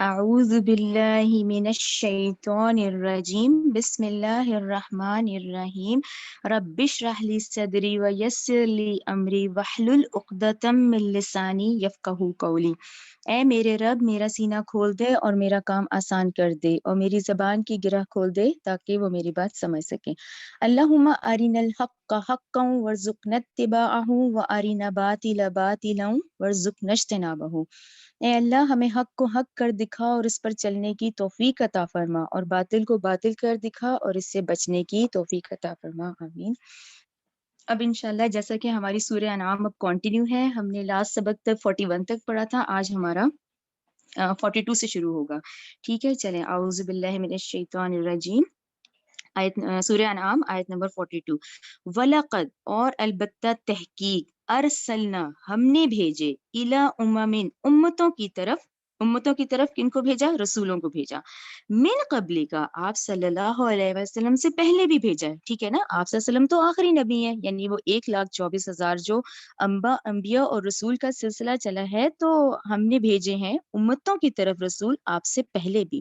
اعوذ باللہ من الشیطان الرجیم بسم اللہ الرحمن الرحیم رب اشرح لی صدری ویسر لی امری واحلل عقدۃ من لسانی یفقہوا قولی۔ اے میرے رب میرا سینہ کھول دے اور میرا کام آسان کر دے اور میری زبان کی گرہ کھول دے تاکہ وہ میری بات سمجھ سکیں۔ اللہم ارنا الحق حقا وارزقنا اتباعہ وارنا باطلا باطلا وارزقنا اجتنابہ۔ اے اللہ ہمیں حق کو حق کر دکھا اور اس پر چلنے کی توفیق عطا فرما، اور باطل کو باطل کر دکھا اور اس سے بچنے کی توفیق عطا فرما، آمین۔ اب انشاءاللہ جیسا کہ ہماری سورہ انعام اب کنٹینیو ہے، ہم نے لاسٹ سبق تک 41 تک پڑھا تھا، آج ہمارا 42 سے شروع ہوگا۔ ٹھیک ہے، چلیں اعوذ باللہ من الشیطان الرجیم، آیت سورہ انعام آیت نمبر 42۔ وَلَقَدْ اور البتہ تحقیق، ارسلنا ہم نے بھیجے، الی امم امتوں کی طرف کن کو بھیجا؟ رسولوں کو بھیجا، من قبل کا آپ صلی اللہ علیہ وسلم سے پہلے بھی بھیجا ہے، ٹھیک ہے نا، آپ صلی اللہ علیہ وسلم تو آخری نبی ہیں، یعنی وہ 1,24,000 جو انبیاء اور رسول کا سلسلہ چلا ہے تو ہم نے بھیجے ہیں امتوں کی طرف رسول آپ سے پہلے بھی۔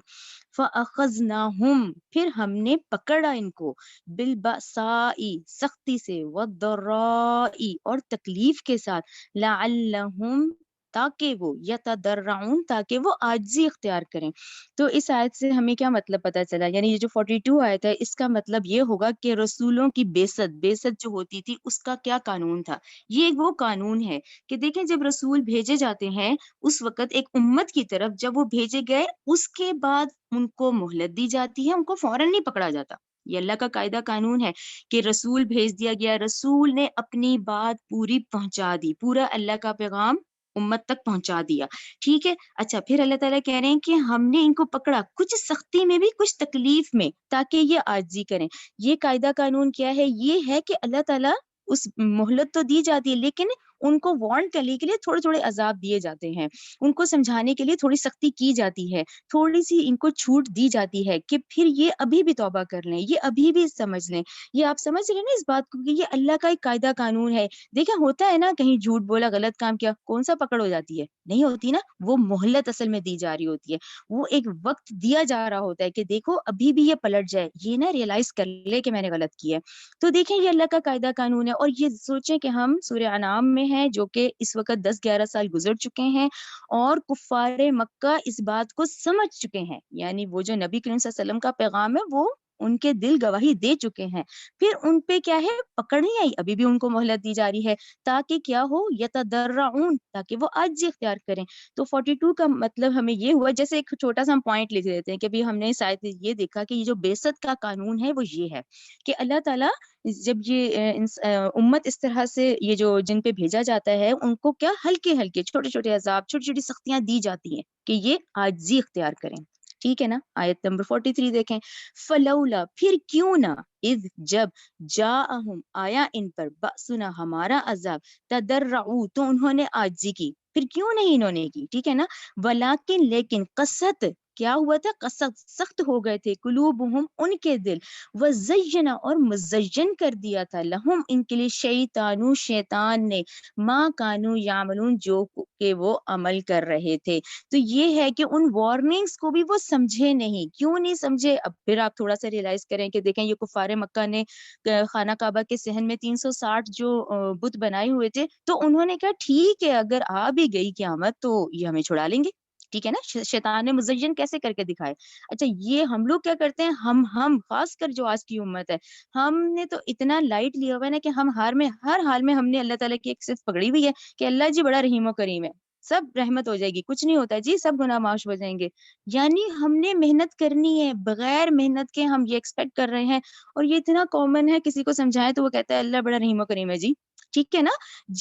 فَأَخَذْنَاهُمْ پھر ہم نے پکڑا ان کو، بالبأساء سختی سے، والضراء اور تکلیف کے ساتھ، لعلہم تاکہ وہ، یتضرعون تاکہ وہ عاجزی اختیار کریں۔ تو اس آیت سے ہمیں کیا مطلب پتہ چلا، یعنی یہ جو 42 آیت ہے اس کا مطلب یہ ہوگا کہ رسولوں کی بیست جو ہوتی تھی اس کا کیا قانون تھا۔ یہ ایک وہ قانون ہے کہ دیکھیں جب رسول بھیجے جاتے ہیں اس وقت ایک امت کی طرف جب وہ بھیجے گئے اس کے بعد ان کو مہلت دی جاتی ہے، ان کو فوراً نہیں پکڑا جاتا۔ یہ اللہ کا قاعدہ قانون ہے کہ رسول بھیج دیا گیا، رسول نے اپنی بات پوری پہنچا دی، پورا اللہ کا پیغام امت تک پہنچا دیا، ٹھیک ہے۔ اچھا پھر اللہ تعالیٰ کہہ رہے ہیں کہ ہم نے ان کو پکڑا کچھ سختی میں بھی کچھ تکلیف میں تاکہ یہ عاجزی کریں۔ یہ قاعدہ قانون کیا ہے؟ یہ ہے کہ اللہ تعالیٰ اس مہلت تو دی جاتی ہے لیکن ان کو وارن کرنے کے لیے تھوڑے تھوڑے عذاب دیے جاتے ہیں، ان کو سمجھانے کے لیے تھوڑی سختی کی جاتی ہے، تھوڑی سی ان کو چھوٹ دی جاتی ہے کہ پھر یہ ابھی بھی توبہ کر لیں، یہ ابھی بھی سمجھ لیں۔ یہ آپ سمجھ رہے ہیں نا اس بات کو کہ یہ اللہ کا ایک قاعدہ قانون ہے۔ دیکھیں ہوتا ہے نا کہیں جھوٹ بولا، غلط کام کیا، کون سا پکڑ ہو جاتی ہے؟ نہیں ہوتی نا، وہ مہلت اصل میں دی جا رہی ہوتی ہے، وہ ایک وقت دیا جا رہا ہوتا ہے کہ دیکھو ابھی بھی یہ پلٹ جائے، یہ نہ ریئلائز کر لے کہ میں نے غلط کیا ہے۔ تو دیکھیں یہ اللہ کا قاعدہ قانون ہے، اور یہ سوچیں کہ ہم سورہ انعام میں ہیں جو کہ اس وقت 10-11 سال گزر چکے ہیں اور کفار مکہ اس بات کو سمجھ چکے ہیں، یعنی وہ جو نبی کریم صلی اللہ علیہ وسلم کا پیغام ہے وہ ان کے دل گواہی دے چکے ہیں، پھر ان پہ کیا ہے، پکڑ نہیں آئی، ابھی بھی ان کو مہلت دی جا رہی ہے تاکہ کیا ہو، یتضرعون تاکہ وہ عجز اختیار کریں۔ تو 42 کا مطلب ہمیں یہ ہوا، جیسے ایک چھوٹا سا ہم پوائنٹ لکھ دیتے ہیں کہ بھی ہم نے شاید یہ دیکھا کہ یہ جو بیست کا قانون ہے وہ یہ ہے کہ اللہ تعالیٰ جب یہ امت اس طرح سے یہ جو جن پہ بھیجا جاتا ہے ان کو کیا ہلکے ہلکے چھوٹے چھوٹے عذاب، چھوٹی چھوٹی سختیاں دی جاتی ہیں کہ یہ عاجزی اختیار کریں، ٹھیک ہے نا۔ آیت نمبر 43 دیکھیں، فلولا پھر کیوں نہ، اذ جب، جاءہم آیا ان پر، بأسنا ہمارا عذاب، تضرعوا تو انہوں نے عاجزی کی، پھر کیوں نہیں انہوں نے کی، ٹھیک ہے نا، ولیکن لیکن قست کیا ہوا تھا، قست سخت ہو گئے تھے، قلوبہم ان کے دل، وزین اور مزین کر دیا تھا، لہم ان کے لیے، شیطانو شیطان نے، ما کانو یعملون جو کہ وہ عمل کر رہے تھے۔ تو یہ ہے کہ ان وارننگز کو بھی وہ سمجھے نہیں، کیوں نہیں سمجھے؟ اب پھر آپ تھوڑا سا ریئلائز کریں کہ دیکھیں یہ کفار مکہ نے خانہ کعبہ کے صحن میں 360 جو بت بنائے ہوئے تھے، تو انہوں نے کہا ٹھیک ہے اگر آ بھی گئی قیامت تو یہ ہمیں چھڑا لیں گے، ٹھیک ہے نا۔ شیطان نے مزین کیسے کر کے دکھائے۔ اچھا یہ ہم لوگ کیا کرتے ہیں، ہم خاص کر جو آج کی امت ہے، ہم نے تو اتنا لائٹ لیا ہوا ہے نا کہ ہم ہر حال میں ہم نے اللہ تعالیٰ کی ایک صفت پکڑی ہوئی ہے کہ اللہ جی بڑا رحیم و کریم ہے، سب رحمت ہو جائے گی، کچھ نہیں ہوتا جی، سب گناہ معاف ہو جائیں گے۔ یعنی ہم نے محنت کرنی ہے، بغیر محنت کے ہم یہ ایکسپیکٹ کر رہے ہیں، اور یہ اتنا کامن ہے، کسی کو سمجھائیں تو وہ کہتا ہے اللہ بڑا رحیم و کریم ہے جی، ٹھیک ہے نا۔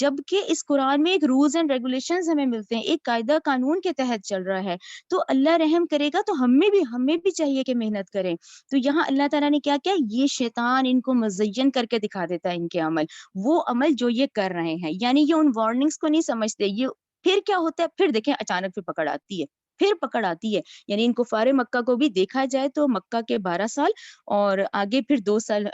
جبکہ اس قرآن میں ایک رولز اینڈ ریگولیشنز ہمیں ملتے ہیں، ایک قاعدہ قانون کے تحت چل رہا ہے، تو اللہ رحم کرے گا تو ہمیں بھی چاہیے کہ محنت کریں۔ تو یہاں اللہ تعالیٰ نے کیا کیا، یہ شیطان ان کو مزین کر کے دکھا دیتا ہے ان کے عمل، وہ عمل جو یہ کر رہے ہیں، یعنی یہ ان وارننگز کو نہیں سمجھتے، یہ پھر کیا ہوتا ہے، پھر دیکھیں اچانک پھر پکڑ آتی ہے، پھر پکڑ آتی ہے. یعنی ان کفار مکہ کو بھی دیکھا جائے تو مکہ کے 12 سال اور آگے پھر 2 سال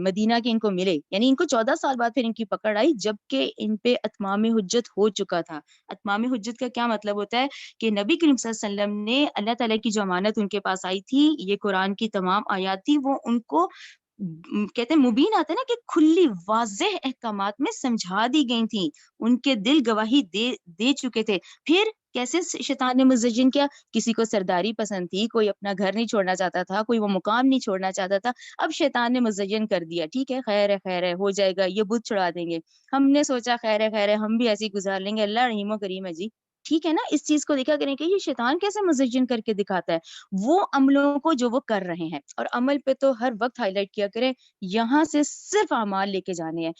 مدینہ کے ان کو ملے، یعنی ان کو 14 سال بعد پھر ان کی پکڑ آئی، جبکہ ان پہ اتمام حجت ہو چکا تھا. اتمام حجت کا کیا مطلب ہوتا ہے کہ نبی کریم صلی اللہ علیہ وسلم نے اللہ تعالیٰ کی جو امانت ان کے پاس آئی تھی، یہ قرآن کی تمام آیات تھی، وہ ان کو کہتے ہیں مبین آتا ہے نا کہ کھلی واضح احکامات میں سمجھا دی گئی تھیں، ان کے دل گواہی دے چکے تھے. پھر کیسے شیطان نے مزین کیا؟ کسی کو سرداری پسند تھی، کوئی اپنا گھر نہیں چھوڑنا چاہتا تھا، کوئی وہ مقام نہیں چھوڑنا چاہتا تھا. اب شیطان نے مزین کر دیا، ٹھیک ہے خیر ہے ہو جائے گا، یہ بت چھڑا دیں گے. ہم نے سوچا خیر ہے ہم بھی ایسے ہی گزار لیں گے، اللہ رحیم و کریم ہے جی. ٹھیک ہے نا، اس چیز کو دیکھا کریں کہ یہ شیطان کیسے مزین کر کے دکھاتا ہے وہ عملوں کو جو وہ کر رہے ہیں. اور عمل پہ تو ہر وقت ہائی لائٹ کیا کریں، یہاں سے صرف اعمال لے کے جانے ہیں.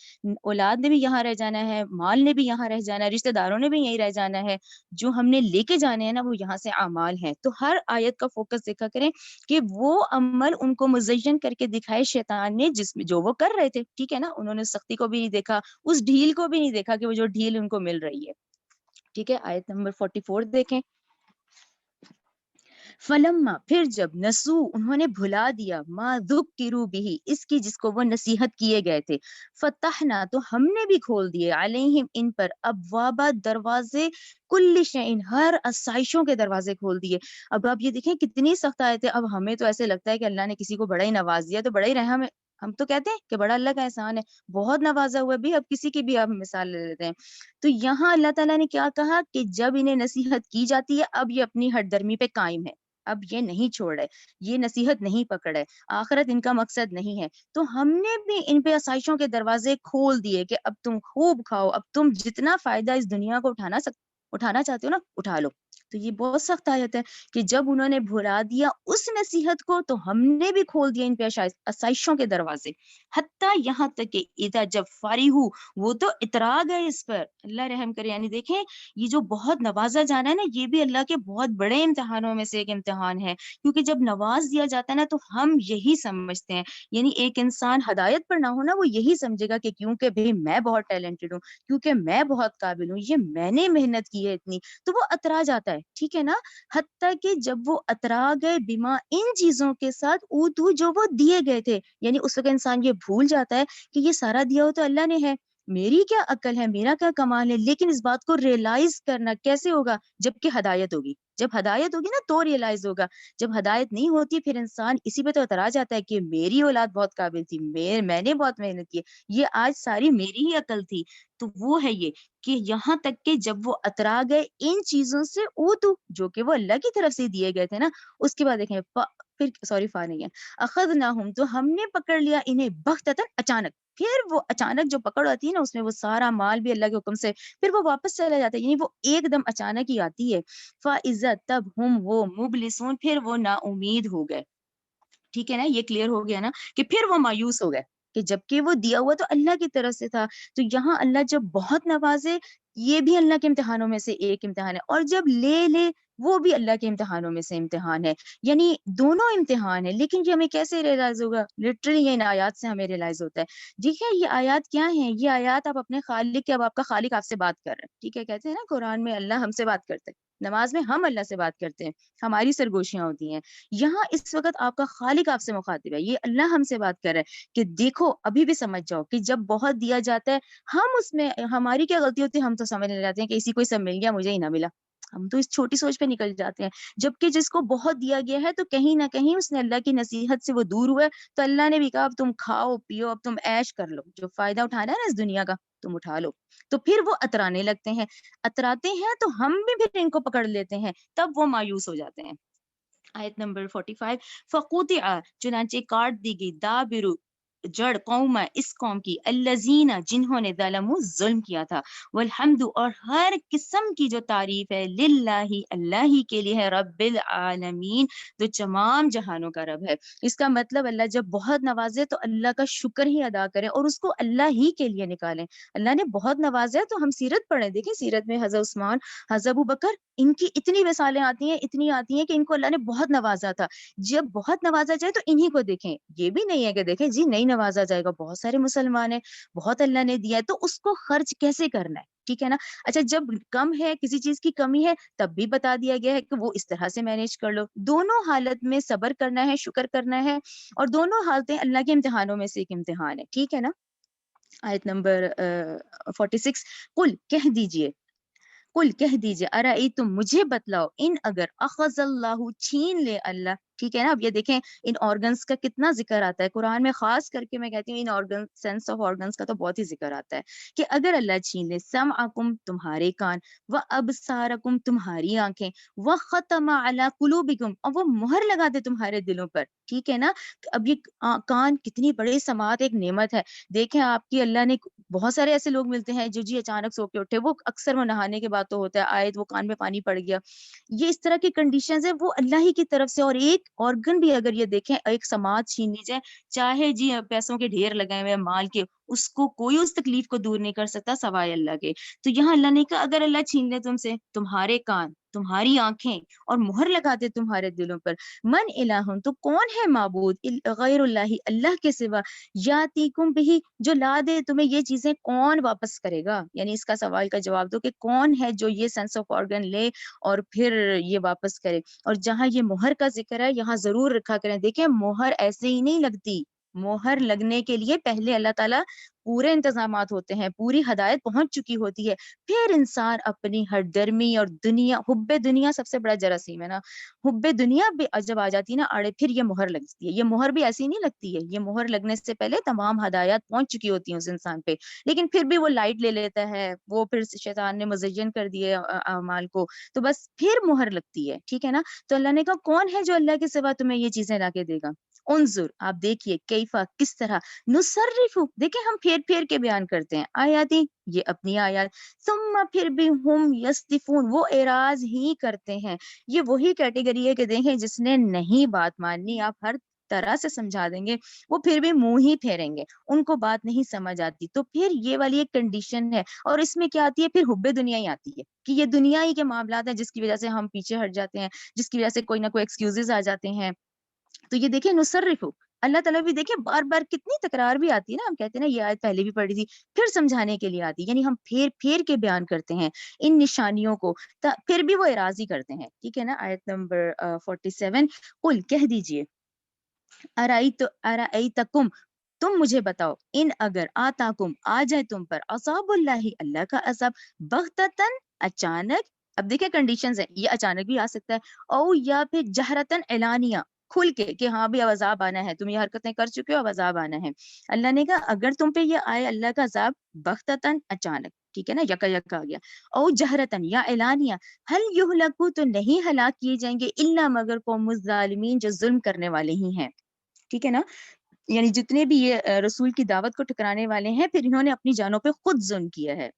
اولاد نے بھی یہاں رہ جانا ہے، مال نے بھی یہاں رہ جانا ہے، رشتہ داروں نے بھی یہیں رہ جانا ہے. جو ہم نے لے کے جانے ہیں نا وہ یہاں سے اعمال ہیں. تو ہر آیت کا فوکس دیکھا کریں کہ وہ عمل ان کو مزین کر کے دکھائے شیطان نے، جس میں جو وہ کر رہے تھے. ٹھیک ہے نا، انہوں نے سختی کو بھی نہیں دیکھا، اس ڈھیل کو بھی نہیں دیکھا کہ وہ جو ڈھیل ان کو مل رہی ہے. ٹھیک ہے، آیت نمبر 44 دیکھیں. فلما، پھر جب نسو، انہوں نے بھلا دیا، ما ذکروا بھی، اس کی جس کو وہ نصیحت کیے گئے تھے. فتحنا، تو ہم نے بھی کھول دیے، علیہم، ان پر، ابواب، دروازے، کل شیء، ہر آسائشوں کے دروازے کھول دیے. اب آپ یہ دیکھیں کتنی سخت آیت ہے. اب ہمیں تو ایسے لگتا ہے کہ اللہ نے کسی کو بڑا ہی نواز دیا تو بڑا ہی رحم ہے، ہم تو کہتے ہیں کہ بڑا اللہ کا احسان ہے، بہت نوازا ہوا ہے. بھی اب کسی کی بھی آپ مثال لے لیتے ہیں تو یہاں اللہ تعالیٰ نے کیا کہا کہ جب انہیں نصیحت کی جاتی ہے اب یہ اپنی ہٹ درمی پہ قائم ہے، اب یہ نہیں چھوڑ رہے، یہ نصیحت نہیں پکڑ رہے، آخرت ان کا مقصد نہیں ہے. تو ہم نے بھی ان پہ آسائشوں کے دروازے کھول دیے کہ اب تم خوب کھاؤ، اب تم جتنا فائدہ اس دنیا کو اٹھانا چاہتے ہو نا اٹھا لو. تو یہ بہت سخت آیت ہے کہ جب انہوں نے بھلا دیا اس نصیحت کو تو ہم نے بھی کھول دیا ان پہ آسائشوں کے دروازے. حتیٰ یہاں تک کہ اذا، جب فارغ ہو، وہ تو اترا گئے اس پر، اللہ رحم کرے. یعنی دیکھیں یہ جو بہت نوازا جانا ہے نا، یہ بھی اللہ کے بہت بڑے امتحانوں میں سے ایک امتحان ہے. کیونکہ جب نواز دیا جاتا ہے نا تو ہم یہی سمجھتے ہیں، یعنی ایک انسان ہدایت پر نہ ہو نا وہ یہی سمجھے گا کہ کیونکہ بھئی میں بہت ٹیلنٹڈ ہوں، کیونکہ میں بہت قابل ہوں، یہ میں نے محنت کی ہے اتنی، تو وہ اترا جاتا ہے. ٹھیک ہے نا، حتیٰ کہ جب وہ اترا گئے بما، ان چیزوں کے ساتھ، اوتو، جو وہ دیے گئے تھے. یعنی اس وقت انسان یہ بھول جاتا ہے کہ یہ سارا دیا ہو تو اللہ نے ہے، میری کیا عقل ہے، میرا کیا کمال ہے. لیکن اس بات کو ریئلائز کرنا کیسے ہوگا؟ جبکہ ہدایت ہوگی. جب ہدایت ہوگی نا تو ریئلائز ہوگا. جب ہدایت نہیں ہوتی پھر انسان اسی پہ تو اترا جاتا ہے کہ میری اولاد بہت قابل تھی، میں نے بہت محنت کی، یہ آج ساری میری ہی عقل تھی. تو وہ ہے یہ کہ یہاں تک کہ جب وہ اترا گئے ان چیزوں سے، اوتو، جو کہ وہ اللہ کی طرف سے دیے گئے تھے نا. اس کے بعد دیکھیں پھر سوری فا نہیں ہے، اخذناہم، تو ہم نے پکڑ لیا انہیں، بغتتاً، اچانک. پھر وہ اچانک جو پکڑ آتی ہے نا اس میں وہ سارا مال بھی اللہ کے حکم سے پھر وہ واپس چلا جاتا ہے، یعنی وہ ایک دم اچانک ہی آتی ہے. فَإِذَا، تب، ہم وہ، مبلسون، پھر وہ نا امید ہو گئے. ٹھیک ہے نا، یہ کلیئر ہو گیا نا کہ پھر وہ مایوس ہو گئے کہ جبکہ وہ دیا ہوا تو اللہ کی طرف سے تھا. تو یہاں اللہ جب بہت نوازے، یہ بھی اللہ کے امتحانوں میں سے ایک امتحان ہے، اور جب لے وہ بھی اللہ کے امتحانوں میں سے امتحان ہے. یعنی دونوں امتحان ہے. لیکن یہ ہمیں کیسے ریئلائز ہوگا؟ لٹرلی یہ ان آیات سے ہمیں ریئلائز ہوتا ہے. دیکھیں یہ آیات کیا ہیں؟ یہ آیات آپ اپنے خالق کے، اب آپ کا خالق آپ سے بات کر رہے ہیں. ٹھیک ہے، کہتے ہیں نا قرآن میں اللہ ہم سے بات کرتے ہیں، نماز میں ہم اللہ سے بات کرتے ہیں، ہماری سرگوشیاں ہوتی ہیں. یہاں اس وقت آپ کا خالق آپ سے مخاطب ہے، یہ اللہ ہم سے بات کر رہا ہے کہ دیکھو ابھی بھی سمجھ جاؤ کہ جب بہت دیا جاتا ہے ہم اس میں، ہماری کیا غلطی ہوتی ہے؟ ہم تو سمجھ لے جاتے ہیں کہ اسی کو سب مل گیا، مجھے ہی نہ ملا. ہم تو اس چھوٹی سوچ پہ نکل جاتے ہیں. جبکہ جس کو بہت دیا گیا ہے تو کہیں نہ کہیں اس نے اللہ کی نصیحت سے وہ دور ہوا ہے، تو اللہ نے بھی کہا اب تم کھاؤ پیو، اب تم عیش کر لو، جو فائدہ اٹھانا ہے نا اس دنیا کا تم اٹھا لو. تو پھر وہ اترانے لگتے ہیں، اتراتے ہیں تو ہم بھی پھر ان کو پکڑ لیتے ہیں، تب وہ مایوس ہو جاتے ہیں. آیت نمبر 45، فقطع، چنانچہ کاٹ دی گئی، دابر، جڑ، قوم، اس قوم کی، الذین، جنہوں نے، ظلموا، ظلم کیا تھا، والحمد، اور ہر قسم کی جو تعریف ہے، للہ، اللہ ہی کے لیے ہے، رب العالمین، جو تمام جہانوں کا رب ہے. اس کا مطلب اللہ جب بہت نوازے تو اللہ کا شکر ہی ادا کریں اور اس کو اللہ ہی کے لیے نکالیں. اللہ نے بہت نوازا ہے تو ہم سیرت پڑھیں، دیکھیں سیرت میں حضرت عثمان، حضرت ابوبکر، ان کی اتنی مثالیں آتی ہیں، اتنی آتی ہیں کہ ان کو اللہ نے بہت نوازا تھا. جب بہت نوازا جائے تو انہی کو دیکھیں. یہ بھی نہیں ہے کہ دیکھیں جی نہیں نوازا جائے گا، بہت سارے مسلمان ہیں، بہت اللہ نے دیا ہے، تو اس کو خرچ کیسے کرنا ہے. ٹھیک ہے نا. اچھا جب کم ہے, کسی چیز کی کمی ہے, تب بھی بتا دیا گیا ہے کہ وہ اس طرح سے مینیج کر لو. دونوں حالت میں صبر کرنا ہے, شکر کرنا ہے, اور دونوں حالتیں اللہ کے امتحانوں میں سے ایک امتحان ہے, ٹھیک ہے نا. آیت نمبر 46, قل کہہ دیجئے, کل کہہ دیجئے, ارائیتم مجھے بتلاؤ, ان اگر اخذ اللہ چھین لے اللہ, ٹھیک ہے نا. اب یہ دیکھیں ان آرگنز کا کتنا ذکر آتا ہے قرآن میں, خاص کر کے میں کہتی ہوں ان آرگن, سینس آف آرگنز کا تو بہت ہی ذکر آتا ہے کہ اگر اللہ چھین لے, سمعکم تمہارے کان, و ابصارکم تمہاری آنکھیں, و ختم علی قلوبکم اور وہ مہر لگا دے تمہارے دلوں پر, ٹھیک ہے نا. اب یہ کان کتنی بڑی سماعت ایک نعمت ہے. دیکھیں آپ کی اللہ نے, بہت سارے ایسے لوگ ملتے ہیں جو جی اچانک سو کے اٹھے, وہ اکثر وہ نہانے کے بعد تو ہوتا ہے, آئے وہ کان میں پانی پڑ گیا, یہ اس طرح کی کنڈیشنز ہیں, وہ اللہ ہی کی طرف سے. اور ایک آرگن بھی اگر یہ دیکھیں, ایک سماعت چھین لی جائے, چاہے جی پیسوں کے ڈھیر لگائے ہوئے مال کے, اس کو کوئی اس تکلیف کو دور نہیں کر سکتا سوائے اللہ کے. تو یہاں اللہ نے کہا اگر اللہ چھین لے تم سے تمہارے کان, تمہاری آنکھیں, اور مہر لگا دے تمہارے دلوں پر, من الہ تو کون ہے معبود غیر اللہ, اللہ کے سوا, یاتیکم بہی جو لا دے تمہیں یہ چیزیں, کون واپس کرے گا. یعنی اس کا سوال کا جواب دو کہ کون ہے جو یہ سینس آف آرگن لے اور پھر یہ واپس کرے. اور جہاں یہ مہر کا ذکر ہے یہاں ضرور رکھا کریں. دیکھیں مہر ایسے ہی نہیں لگتی, مہر لگنے کے لیے پہلے اللہ تعالیٰ پورے انتظامات ہوتے ہیں, پوری ہدایت پہنچ چکی ہوتی ہے, پھر انسان اپنی ہر درمی اور دنیا, حب دنیا سب سے بڑا جراثیم ہے نا, حب دنیا بھی جب آ جاتی ہے نا آڑے, پھر یہ مہر لگتی ہے. یہ مہر بھی ایسی نہیں لگتی ہے, یہ مہر لگنے سے پہلے تمام ہدایات پہنچ چکی ہوتی ہیں اس انسان پہ, لیکن پھر بھی وہ لائٹ لے لیتا ہے, وہ پھر شیطان نے مزین کر دیے اعمال کو, تو بس پھر مہر لگتی ہے, ٹھیک ہے نا. تو اللہ نے کہا کون ہے جو اللہ کے سوا تمہیں یہ چیزیں لا کے دے گا. انظر آپ دیکھیے, کیفا کس طرح, نصرف دیکھیں ہم پھیر پھیر کے بیان کرتے ہیں, آیاتی یہ اپنی آیات, ثم پھر بھی ہم یصدفون وہ اعراض ہی کرتے ہیں. یہ وہی کیٹیگری ہے کہ دیکھیں جس نے نہیں بات ماننی, آپ ہر طرح سے سمجھا دیں گے, وہ پھر بھی منہ ہی پھیریں گے, ان کو بات نہیں سمجھ آتی. تو پھر یہ والی ایک کنڈیشن ہے, اور اس میں کیا آتی ہے پھر حب دنیا ہی آتی ہے, کہ یہ دنیا ہی کے معاملات ہیں جس کی وجہ سے ہم پیچھے ہٹ جاتے ہیں, جس کی وجہ سے کوئی نہ کوئی ایکسکیوزز آ جاتے ہیں. تو یہ دیکھیں نصرف, اللہ تعالیٰ بھی دیکھیں بار بار کتنی تکرار بھی آتی ہے نا, ہم کہتے ہیں نا یہ آیت پہلے بھی پڑھی تھی, پھر سمجھانے کے لیے آتی, یعنی ہم پھیر پھیر کے بیان کرتے ہیں ان نشانیوں کو, پھر بھی وہ اراضی کرتے ہیں, ٹھیک ہے نا. آیت نمبر 47, قل کہہ دیجئے, ارائیتکم تم مجھے بتاؤ, ان اگر آتاکم آ جائے تم پر, عذاب اللہ اللہ کا عذاب, بغتتن اچانک, اب دیکھیں کنڈیشنز ہیں, یہ اچانک بھی آ سکتا ہے, او یا پھر جہرتن اعلانیہ کھل کے کہ ہاں بھی اب عذاب آنا ہے, تم یہ حرکتیں کر چکے ہو اب عذاب آنا ہے. اللہ نے کہا اگر تم پہ یہ آئے اللہ کا عذاب بغتتن اچانک, ٹھیک ہے نا, یکا یکا آ گیا, او جہرتن یا اعلانیہ, ہل یہلکو تو نہیں ہلاک کیے جائیں گے, الا مگر قوم الظالمین جو ظلم کرنے والے ہی ہیں, ٹھیک ہے نا. یعنی جتنے بھی یہ رسول کی دعوت کو ٹکرانے والے ہیں, پھر انہوں نے اپنی جانوں پہ خود ظلم کیا ہے,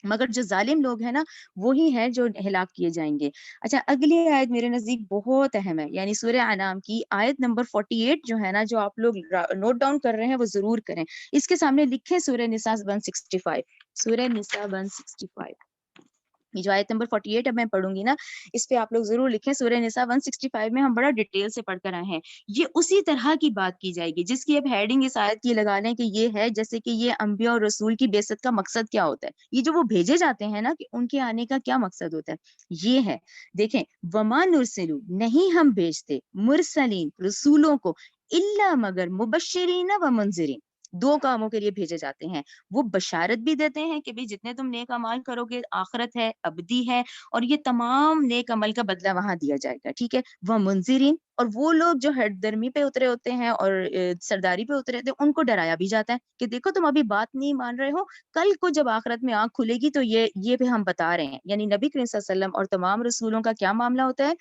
مگر جو ظالم لوگ ہیں نا وہی ہیں جو ہلاک کیے جائیں گے. اچھا اگلی آیت میرے نزدیک بہت اہم ہے, یعنی سورہ انعام کی آیت نمبر 48 جو ہے نا, جو آپ لوگ نوٹ ڈاؤن کر رہے ہیں وہ ضرور کریں, اس کے سامنے لکھیں سورہ نساء 165, سورہ نساء 165, یہ جو آیت نمبر 48 اب میں پڑھوں گی نا, اس پہ آپ لوگ ضرور لکھیں. سورہ نساء 165 میں ہم بڑا ڈیٹیل سے پڑھ کر آئے ہیں, یہ اسی طرح کی بات کی جائے گی جس کی اب ہیڈنگ اس آیت کی لگا لیں کہ یہ ہے جیسے کہ یہ انبیاء اور رسول کی بعثت کا مقصد کیا ہوتا ہے, یہ جو وہ بھیجے جاتے ہیں نا کہ ان کے آنے کا کیا مقصد ہوتا ہے, یہ ہے. دیکھیں وما نرسلو نہیں ہم بھیجتے, مرسلین رسولوں کو, الا مگر مبشرین و منذرین, دو کاموں کے لیے بھیجے جاتے ہیں. وہ بشارت بھی دیتے ہیں کہ بھی جتنے تم نیک اعمال کرو گے آخرت ہے, ابدی ہے, اور یہ تمام نیک عمل کا بدلہ وہاں دیا جائے گا, ٹھیک ہے. وہ منذرین, اور وہ لوگ جو ہٹ درمی پہ اترے ہوتے ہیں اور سرداری پہ اترے ہوتے ہیں, ان کو ڈرایا بھی جاتا ہے کہ دیکھو تم ابھی بات نہیں مان رہے ہو, کل کو جب آخرت میں آنکھ کھلے گی تو یہ بھی ہم بتا رہے ہیں. یعنی نبی کریم صلی اللہ علیہ وسلم اور تمام رسولوں کا کیا معاملہ ہوتا ہے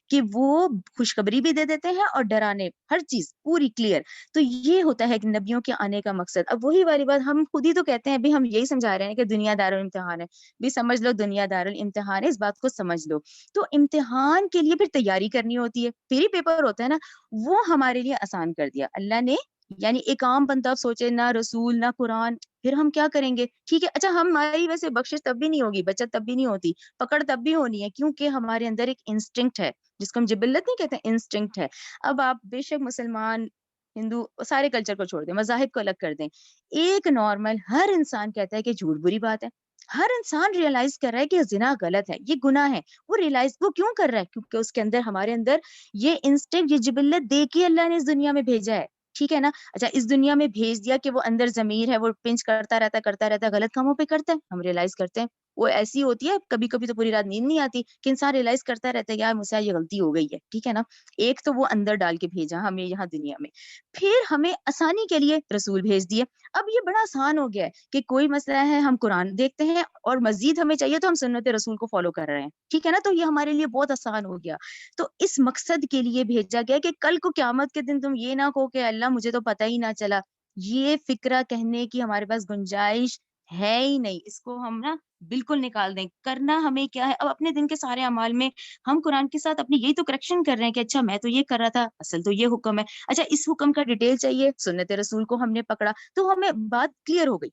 کہ وہ خوشخبری بھی دے دیتے ہیں اور ڈرانے, ہر چیز پوری کلیئر. تو یہ ہوتا ہے کہ نبیوں کے آنے کا مقصد. اب وہی والی بات ہم خود ہی تو کہتے ہیں, بھی ہم یہی سمجھا رہے ہیں کہ دنیا دارالامتحان ہے, بھی سمجھ لو دنیا دارالامتحان ہے, اس بات کو سمجھ لو. تو امتحان کے لیے پھر تیاری کرنی ہوتی ہے, پھر ہی پیپر ہوتا ہے نا, وہ ہمارے لیے آسان کر دیا اللہ نے. یعنی ایک عام بندہ سوچے نہ رسول نہ قرآن, پھر ہم کیا کریں گے, ٹھیک ہے. اچھا ہماری ویسے بخشش تب بھی نہیں ہوگی, بچت تب بھی نہیں ہوتی, پکڑ تب بھی ہونی ہے, کیونکہ ہمارے اندر ایک انسٹنکٹ ہے جس کو ہم جبلت نہیں کہتے, انسٹنکٹ ہے. اب آپ بے شک مسلمان ہندو سارے کلچر کو چھوڑ دیں, مذاہب کو الگ کر دیں, ایک نارمل ہر انسان کہتا ہے کہ جھوٹ بری بات ہے, ہر انسان ریئلائز کر رہا ہے کہ زنا غلط ہے، یہ گناہ ہے. وہ ریئلائز وہ کیوں کر رہا ہے؟ کیونکہ اس کے اندر، ہمارے اندر یہ انسٹنکٹ، یہ جبلت دے کے اللہ نے اس دنیا میں بھیجا ہے. ٹھیک ہے نا. اچھا، اس دنیا میں بھیج دیا کہ وہ اندر ضمیر ہے، وہ پنچ کرتا رہتا غلط کاموں پہ کرتا ہے. ہم ریئلائز کرتے ہیں وہ ایسی ہوتی ہے، کبھی کبھی تو پوری رات نیند نہیں آتی کہ انسان ریئلائز کرتا رہتا ہے یار مجھ سے یہ غلطی ہو گئی ہے. ٹھیک ہے نا. ایک تو وہ اندر ڈال کے بھیجا ہمیں یہاں دنیا میں، پھر ہمیں آسانی کے لیے رسول بھیج دیے. اب یہ بڑا آسان ہو گیا ہے کہ کوئی مسئلہ ہے ہم قرآن دیکھتے ہیں اور مزید ہمیں چاہیے تو ہم سنت رسول کو فالو کر رہے ہیں. ٹھیک ہے نا. تو یہ ہمارے لیے بہت آسان ہو گیا. تو اس مقصد کے لیے بھیجا گیا کہ کل کو قیامت کے دن تم یہ نہ کہو کہ اللہ مجھے تو پتہ ہی نہ چلا. یہ فکرہ کہنے کی ہمارے پاس گنجائش ہے ہی نہیں. اس کو ہم نا بالکل نکال دیں. کرنا ہمیں کیا ہے؟ اب اپنے دن کے سارے اعمال میں ہم قرآن کے ساتھ اپنی یہی تو کریکشن کر رہے ہیں کہ اچھا میں تو یہ کر رہا تھا، اصل تو یہ حکم ہے. اچھا، اس حکم کا ڈیٹیل چاہیے، سنت رسول کو ہم نے پکڑا تو ہمیں بات کلیئر ہو گئی.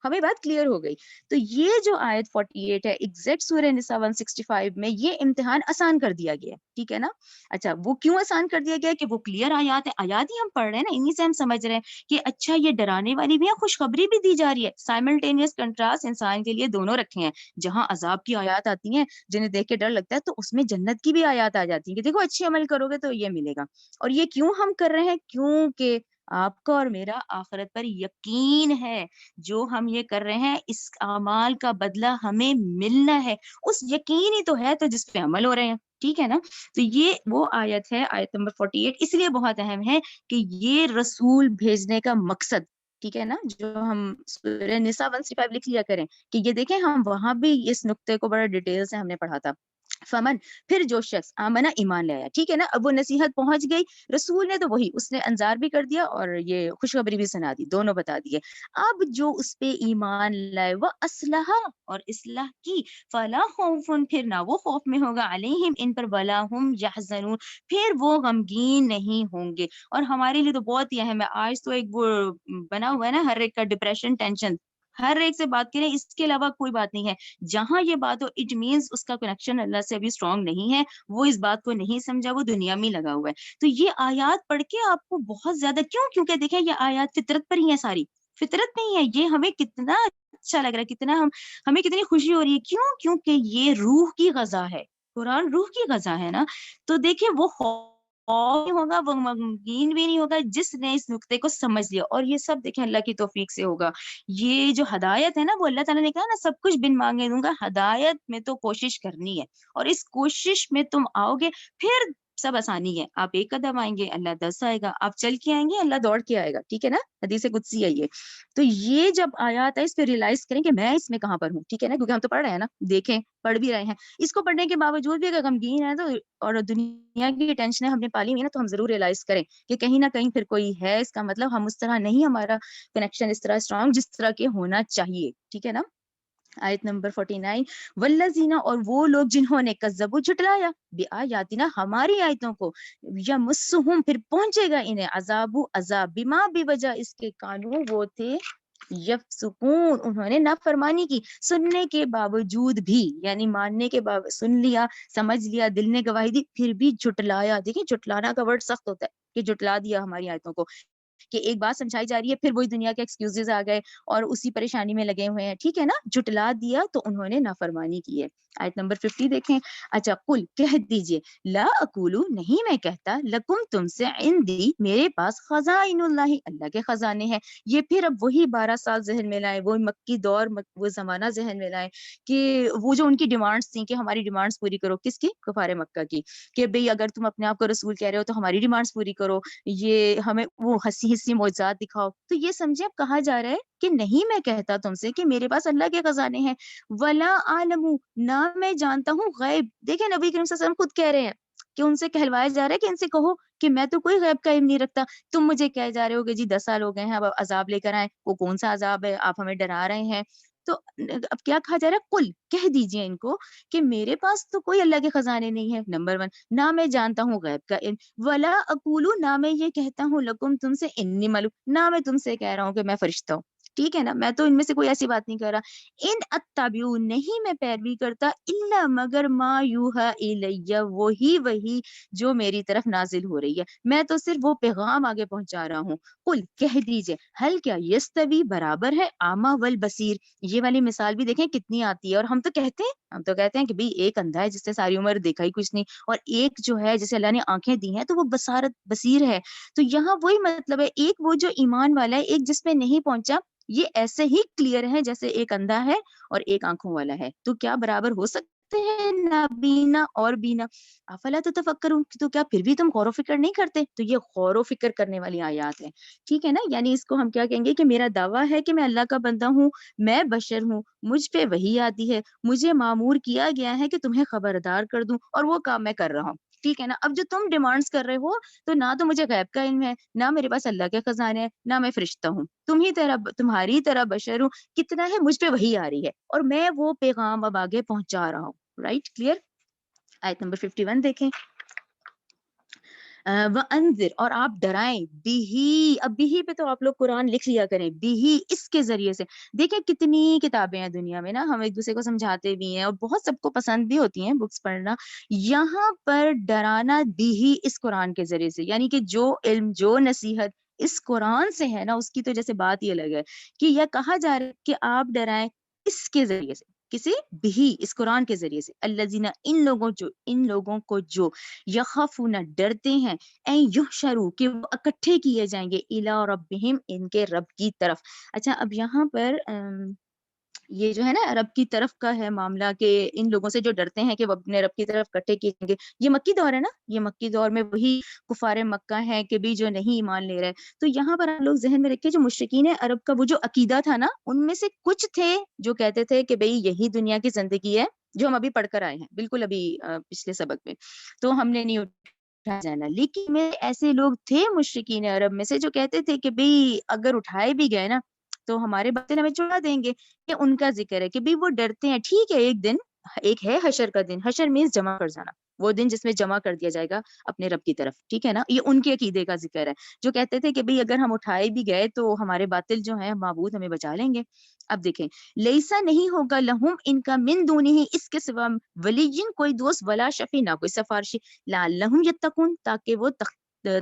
ہمیں بات کلیئر ہو گئی. تو یہ جو آیت 48 ہے ایگزیکٹ سورہ نساء 165 میں، یہ امتحان آسان کر دیا گیا ہے. ٹھیک ہے نا. اچھا، وہ کیوں آسان کر دیا گیا؟ کہ وہ کلیئر آیات ہے، آیات ہی ہم پڑھ رہے ہیں نا، انہی سے ہم سمجھ رہے ہیں کہ اچھا یہ ڈرانے والی بھی ہے، خوشخبری بھی دی جا رہی ہے. سائملٹینیس کنٹراسٹ انسان کے لیے دونوں رکھے ہیں. جہاں عذاب کی آیات آتی ہیں جنہیں دیکھ کے ڈر لگتا ہے، تو اس میں جنت کی بھی آیات آ جاتی ہیں کہ دیکھو اچھے عمل کرو گے تو یہ ملے گا. اور یہ کیوں ہم کر رہے ہیں؟ کیونکہ آپ کا اور میرا آخرت پر یقین ہے. جو ہم یہ کر رہے ہیں اس اعمال کا بدلہ ہمیں ملنا ہے. اس یقین ہی تو ہے تو جس پہ عمل ہو رہے ہیں. ٹھیک ہے نا. تو یہ وہ آیت ہے، آیت نمبر 48 اس لیے بہت اہم ہے کہ یہ رسول بھیجنے کا مقصد. ٹھیک ہے نا. جو ہم سورہ نساء 165 لکھ لیا کریں کہ یہ دیکھیں ہم وہاں بھی اس نقطے کو بڑا ڈیٹیل سے ہم نے پڑھا تھا. فمن، پھر جو شخص آمنا ایمان لے آیا. ٹھیک ہے نا. اب وہ نصیحت پہنچ گئی. رسول نے تو وہی، اس نے انذار بھی کر دیا اور یہ خوشخبری بھی سنا دی، دونوں بتا دیے. اب جو اس پہ ایمان لائے وہ اسلحہ اور اصلاح کی، فلا خوف، پھر نہ وہ خوف میں ہوگا، علیہم ان پر، ولا ہم یحزنون، پھر وہ غمگین نہیں ہوں گے. اور ہمارے لیے تو بہت ہی اہم ہے. آج تو ایک وہ بنا ہوا ہے نا ہر ایک کا، ڈپریشن، ٹینشن، ہر ایک سے بات کریں اس کے علاوہ کوئی بات نہیں ہے. جہاں یہ بات ہو اٹ مینس اس کا کنیکشن اللہ سے ابھی اسٹرانگ نہیں ہے، وہ اس بات کو نہیں سمجھا، وہ دنیا میں لگا ہوا ہے. تو یہ آیات پڑھ کے آپ کو بہت زیادہ، کیونکہ دیکھیں یہ آیات فطرت پر ہی ہے ساری. فطرت نہیں ہے یہ، ہمیں کتنا اچھا لگ رہا ہے، کتنا ہمیں کتنی خوشی ہو رہی ہے. کیوں؟ کیونکہ یہ روح کی غذا ہے. قرآن روح کی غذا ہے نا. تو دیکھیں وہ خوف نہیں ہوگا، وہ غمگین بھی نہیں ہوگا جس نے اس نقطے کو سمجھ لیا. اور یہ سب دیکھیں اللہ کی توفیق سے ہوگا. یہ جو ہدایت ہے نا، وہ اللہ تعالیٰ نے کہا نا سب کچھ بن مانگے دوں گا. ہدایت میں تو کوشش کرنی ہے، اور اس کوشش میں تم آؤ گے پھر سب آسانی ہے. آپ ایک قدم آئیں گے اللہ 10 آئے گا، آپ چل کے آئیں گے اللہ دوڑ کے آئے گا. ٹھیک ہے نا. حدیث قدسی ہے یہ. تو یہ جب آیات ہے اس پہ ریئلائز کریں کہ میں اس میں کہاں پر ہوں. ٹھیک ہے نا. کیونکہ ہم تو پڑھ رہے ہیں نا، دیکھیں پڑھ بھی رہے ہیں. اس کو پڑھنے کے باوجود بھی اگر غمگین ہے تو، اور دنیا کی ٹینشنیں ہم نے پالی ہوئی نا، تو ہم ضرور ریئلائز کریں کہ کہیں نہ کہیں پھر کوئی ہے. اس کا مطلب ہم اس طرح نہیں، ہمارا کنیکشن اس طرح اسٹرانگ جس طرح کے ہونا چاہیے. ٹھیک ہے نا. آیت نمبر 49، والذین، اور وہ لوگ جنہوں نے کذبوا، جھٹلایا، بآیاتنا، ہماری آیتوں کو، یمسہم، پھر پہنچے گا انہیں، عذاب، عذاب، بما، بھی وجہ اس کے، کانوں وہ تھے، یفسقون، انہوں نے نافرمانی کی. سننے کے باوجود بھی، یعنی ماننے کے باوجود، سن لیا، سمجھ لیا، دل نے گواہی دی، پھر بھی جھٹلایا. دیکھیں جھٹلانا کا ورڈ سخت ہوتا ہے کہ جھٹلا دیا ہماری آیتوں کو، کہ ایک بات سمجھائی جا رہی ہے پھر وہی دنیا کے ایکسکیوزز آ گئے اور اسی پریشانی میں لگے ہوئے ہیں. ٹھیک ہے نا. جھٹلا دیا تو انہوں نے نافرمانی کی ہے. آیت نمبر 50 دیکھیں. اچھا، قل، کہہ دیجئے، لا اقول، نہیں میں کہتا، لکم، تم سے، عندی، میرے پاس، خزائن اللہ، اللہ کے خزانے ہیں. یہ پھر اب وہی 12 سال ذہن میں لائے، وہ مکی دور، وہ زمانہ ذہن میں لائے کہ وہ جو ان کی ڈیمانڈز تھیں کہ ہماری ڈیمانڈز پوری کرو. کس کی؟ کفار مکہ کی. کہ بھئی اگر تم اپنے آپ کو رسول کہہ رہے ہو تو ہماری ڈیمانڈز پوری کرو، یہ ہمیں وہ ہنسی ہنسی معجزات دکھاؤ. تو یہ سمجھے اب کہا جا رہا ہے کہ نہیں میں کہتا تم سے کہ میرے پاس اللہ کے خزانے ہیں. ولا عالم، نہ میں جانتا ہوں غیب. دیکھیں نبی کریم صلی اللہ علیہ وسلم خود کہہ رہے ہیں کہ ان سے کہلوایا جا رہا ہے کہ ان سے کہو کہ میں تو کوئی غیب کا علم نہیں رکھتا. تم مجھے کہہ جا رہے ہو کہ جی 10 سال ہو گئے ہیں اب عذاب لے کر آئیں. وہ کون سا عذاب ہے؟ آپ ہمیں ڈرا رہے ہیں. تو اب کیا کہا جا رہا ہے؟ قل، کہہ دیجئے ان کو کہ میرے پاس تو کوئی اللہ کے خزانے نہیں ہے. نمبر 1، نہ میں جانتا ہوں غیب کا علم. ولا اقولو، نہ میں یہ کہتا ہوں، لکم، تم سے، انی ملک، نہ میں تم سے کہہ رہا ہوں کہ میں فرشتہ ہوں. ٹھیک ہے نا, میں تو ان میں سے کوئی ایسی بات نہیں کر رہا. ان اتبعو, نہیں میں پیروی کرتا, الا مگر ما یوحا الیہ, وہی جو میری طرف نازل ہو رہی ہے, میں تو صرف وہ پیغام آگے پہنچا رہا ہوں. قل, کہہ دیجئے, حل کیا یستوی, برابر ہے, اعمیٰ والبصیر. یہ والی مثال بھی دیکھیں کتنی آتی ہے, اور ہم تو کہتے ہیں کہ بھئی ایک اندھا ہے جس نے ساری عمر دیکھا ہی کچھ نہیں, اور ایک جو ہے جسے اللہ نے آنکھیں دی ہیں تو وہ بصیر ہے. تو یہاں وہی مطلب ہے, ایک وہ جو ایمان والا ہے, ایک جس میں نہیں پہنچا, یہ ایسے ہی کلیئر ہے جیسے ایک اندھا ہے اور ایک آنکھوں والا ہے. تو کیا برابر ہو سکتے ہیں نابینا اور بینا؟ افلا تتفکرون, تو کیا پھر بھی تم غور و فکر نہیں کرتے؟ تو یہ غور و فکر کرنے والی آیات ہیں, ٹھیک ہے نا. یعنی اس کو ہم کیا کہیں گے کہ میرا دعویٰ ہے کہ میں اللہ کا بندہ ہوں, میں بشر ہوں, مجھ پہ وحی آتی ہے, مجھے مامور کیا گیا ہے کہ تمہیں خبردار کر دوں, اور وہ کام میں کر رہا ہوں, ٹھیک ہے نا. اب جو تم ڈیمانڈس کر رہے ہو, تو نہ تو مجھے غیب کا علم ہے, نہ میرے پاس اللہ کے خزانے ہیں, نہ میں فرشتہ ہوں, تمہاری طرح بشر ہوں. کتنا ہے, مجھ پہ وحی آ رہی ہے, اور میں وہ پیغام اب آگے پہنچا رہا ہوں. Right, clear. آیت نمبر 51 دیکھیں. وَأَنذِرْ, اور آپ ڈرائیں, بِهِ, اب بِهِ پہ تو آپ لوگ قرآن لکھ لیا کریں, بِهِ اس کے ذریعے سے. دیکھیں کتنی کتابیں ہیں دنیا میں نا, ہم ایک دوسرے کو سمجھاتے بھی ہیں اور بہت سب کو پسند بھی ہوتی ہیں بکس پڑھنا. یہاں پر ڈرانا بِهِ اس قرآن کے ذریعے سے, یعنی کہ جو علم, جو نصیحت اس قرآن سے ہے نا, اس کی تو جیسے بات ہی الگ ہے کہ یہ کہا جا رہا ہے کہ آپ ڈرائیں اس کے ذریعے سے. کسی بھی اس قرآن کے ذریعے سے, الذین, ان لوگوں کو جو یخافون, ڈرتے ہیں, این یحشروا, کہ وہ اکٹھے کیے جائیں گے, الی ربہم, ان کے رب کی طرف. اچھا, اب یہاں پر یہ جو ہے نا رب کی طرف کا ہے معاملہ, کہ ان لوگوں سے جو ڈرتے ہیں کہ وہ اپنے رب کی طرف اکٹھے کیے جائیں گے. یہ مکی دور ہے نا, یہ مکی دور میں وہی کفار مکہ ہیں کہ بھی جو نہیں ایمان لے رہے. تو یہاں پر آپ لوگ ذہن میں رکھیں, جو مشرکین عرب کا وہ جو عقیدہ تھا نا, ان میں سے کچھ تھے جو کہتے تھے کہ بھئی یہی دنیا کی زندگی ہے, جو ہم ابھی پڑھ کر آئے ہیں بالکل ابھی پچھلے سبق میں, تو ہم نے نہیں اٹھا جانا. لیکن میں ایسے لوگ تھے مشرکین عرب میں سے جو کہتے تھے کہ بھئی اگر اٹھائے بھی گئے نا تو ہمارے باطل ہمیں چھوڑا دیں گے. کہ ان کا ذکر ہے کہ بھئی وہ ڈرتے ہیں, ٹھیک ہے, ایک دن, ایک ہے حشر کا دن, حشر مینس جمع کر جانا, وہ دن جس میں جمع کر دیا جائے گا اپنے رب کی طرف, ٹھیک ہے نا. یہ ان کے عقیدے کا ذکر ہے, جو کہتے تھے کہ بھئی اگر ہم اٹھائے بھی گئے تو ہمارے باطل جو ہیں معبود ہمیں بچا لیں گے. اب دیکھیں, لیسا, نہیں ہوگا, لہم, ان کا, من دونہ, اس کے سوا, ولیین, کوئی دوست, ولا شفیع, نہ کوئی سفارشی, لعلہم یتقون, تاکہ وہ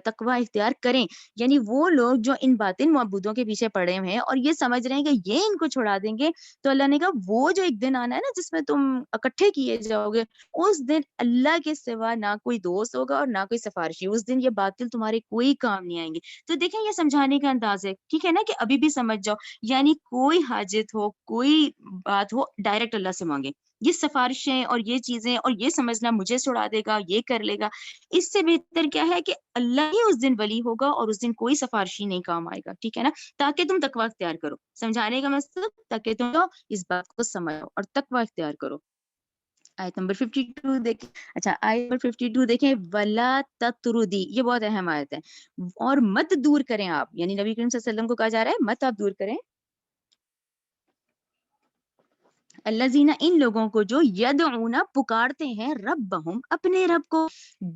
تقوی اختیار کریں. یعنی وہ لوگ جو ان باطل معبودوں کے پیچھے پڑے ہوئے ہیں اور یہ سمجھ رہے ہیں کہ یہ ان کو چھڑا دیں گے, تو اللہ نے کہا وہ جو ایک دن آنا ہے نا جس میں تم اکٹھے کیے جاؤ گے, اس دن اللہ کے سوا نہ کوئی دوست ہوگا اور نہ کوئی سفارشی, اس دن یہ باطل تمہارے کوئی کام نہیں آئیں گے. تو دیکھیں یہ سمجھانے کا انداز ہے, ٹھیک ہے نا, کہ ابھی بھی سمجھ جاؤ, یعنی کوئی حاجت ہو, کوئی بات ہو, ڈائریکٹ اللہ سے مانگے. یہ سفارشیں اور یہ چیزیں اور یہ سمجھنا مجھے چھڑا دے گا, یہ کر لے گا, اس سے بہتر کیا ہے کہ اللہ ہی اس دن ولی ہوگا اور اس دن کوئی سفارشی نہیں کام آئے گا, ٹھیک ہے نا. تاکہ تم تقوی اختیار کرو, سمجھانے کا مطلب تاکہ تم اس بات کو سمجھو اور تقوی اختیار کرو. آیت نمبر 52 دیکھیں. اچھا, آیت نمبر 52 دیکھیں, ولا تطردی, یہ بہت اہم آیت ہے, اور مت دور کریں آپ, یعنی نبی کریم صلی اللہ علیہ وسلم کو کہا جا رہا ہے مت آپ دور کریں, الذین, ان لوگوں کو جو یدعون, پکارتے ہیں, ربہم, اپنے رب کو,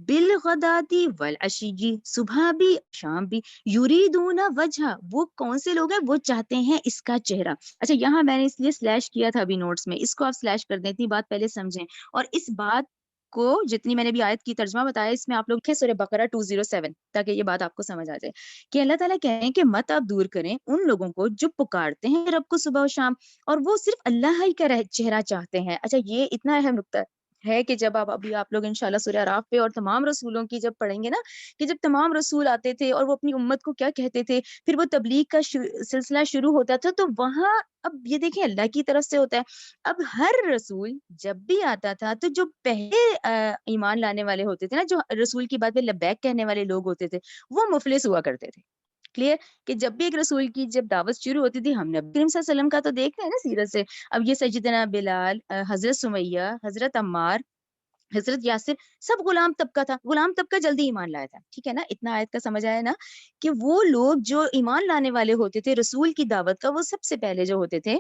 بالغداتی والعشی, صبح بھی شام بھی, یریدون وجہ, وہ کون سے لوگ ہیں, وہ چاہتے ہیں اس کا چہرہ. اچھا, یہاں میں نے اس لیے سلیش کیا تھا ابھی نوٹس میں, اس کو آپ سلیش کر دیں, اتنی بات پہلے سمجھیں, اور اس بات کو جتنی میں نے بھی آیت کی ترجمہ بتایا اس میں آپ لوگ لکھیں سورہ بقرہ 207, تاکہ یہ بات آپ کو سمجھ آ جائے کہ اللہ تعالیٰ کہہ رہے ہیں کہ مت آپ دور کریں ان لوگوں کو جو پکارتے ہیں رب کو صبح و شام, اور وہ صرف اللہ ہی کا چہرہ چاہتے ہیں. اچھا, یہ اتنا اہم نکتہ ہے کہ جب آپ لوگ انشاءاللہ سورہ اعراف پہ اور تمام رسولوں کی جب پڑھیں گے نا, کہ جب تمام رسول آتے تھے اور وہ اپنی امت کو کیا کہتے تھے, پھر وہ تبلیغ کا سلسلہ شروع ہوتا تھا, تو وہاں اب یہ دیکھیں اللہ کی طرف سے ہوتا ہے. اب ہر رسول جب بھی آتا تھا تو جو پہلے ایمان لانے والے ہوتے تھے نا, جو رسول کی بات پہ لبیک کہنے والے لوگ ہوتے تھے, وہ مفلس ہوا کرتے تھے. کلیئر, کہ جب بھی ایک رسول کی جب دعوت شروع ہوتی تھی, ہم نبی کریم صلی اللہ علیہ وسلم کا تو دیکھتے ہیں نا سیرت سے, اب یہ سیدنا بلال, حضرت سمیہ, حضرت عمار, حضرت یاسر, سب غلام طبقہ تھا, غلام طبقہ جلدی ایمان لایا تھا, ٹھیک ہے نا. اتنا آیت کا سمجھ آیا نا, کہ وہ لوگ جو ایمان لانے والے ہوتے تھے رسول کی دعوت کا, وہ سب سے پہلے جو ہوتے تھے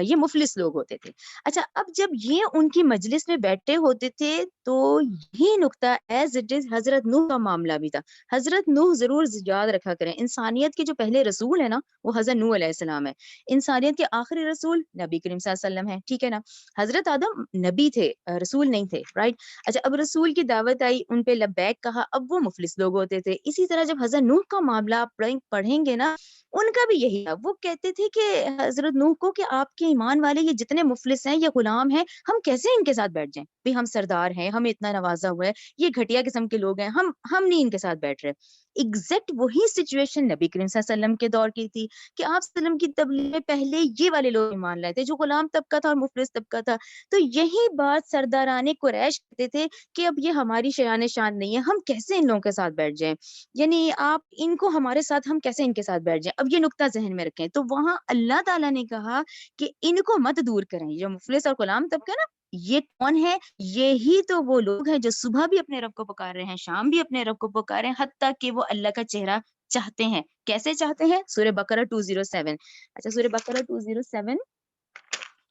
یہ مفلس لوگ ہوتے تھے. اچھا اب جب یہ ان کی مجلس میں بیٹھے ہوتے تھے تو یہی نقطہ ایز اٹ از حضرت نوح کا معاملہ بھی تھا. حضرت نوح ضرور یاد رکھا کریں, انسانیت کے جو پہلے رسول ہے نا وہ حضرت نوح علیہ السلام ہے. انسانیت کے آخری رسول نبی کریم صلی اللہ علیہ وسلم ہے, ٹھیک ہے نا. حضرت آدم نبی تھے, رسول نہیں تھے, رائٹ. اچھا اب رسول کی دعوت آئی, ان پہ لبیک کہا, اب وہ مفلس لوگ ہوتے تھے. اسی طرح جب حضرت نوح کا معاملہ آپ پڑھیں گے نا, ان کا بھی یہی تھا. وہ کہتے تھے کہ حضرت نوح کو کہ آپ کے ایمان والے یہ جتنے مفلس ہیں, یہ غلام ہیں, ہم کیسے ان کے ساتھ بیٹھ جائیں؟ بھی ہم سردار ہیں, ہمیں اتنا نوازا ہوا ہے, یہ گھٹیا قسم کے لوگ ہیں, ہم نہیں ان کے ساتھ بیٹھ رہے. ایگزیکٹ وہی سچویشن نبی کریم صلی اللہ علیہ وسلم کے دور کی تھی کہ آپ صلی اللہ علیہ وسلم کی تبلیغ میں پہلے یہ والے لوگ ایمان لائے تھے جو غلام طبقہ تھا اور مفلس طبقہ تھا. تو یہی بات سرداران قریش کہتے تھے کہ اب یہ ہماری شیان شان نہیں ہے, ہم کیسے ان لوگوں کے ساتھ بیٹھ جائیں, یعنی آپ ان کو ہمارے ساتھ, ہم کیسے ان کے ساتھ بیٹھ جائیں. اب یہ نقطہ ذہن میں رکھیں. تو وہاں اللہ تعالیٰ نے کہا کہ ان کو مت دور کریں. جو مفلس اور غلام طبقہ نا, یہ کون ہے؟ یہی تو وہ لوگ ہیں جو صبح بھی اپنے رب کو پکار رہے ہیں, شام بھی اپنے رب کو پکار رہے ہیں, حتیٰ کہ وہ اللہ کا چہرہ چاہتے ہیں. کیسے چاہتے ہیں؟ سورہ بقرہ 207. اچھا سورہ بقرہ 207,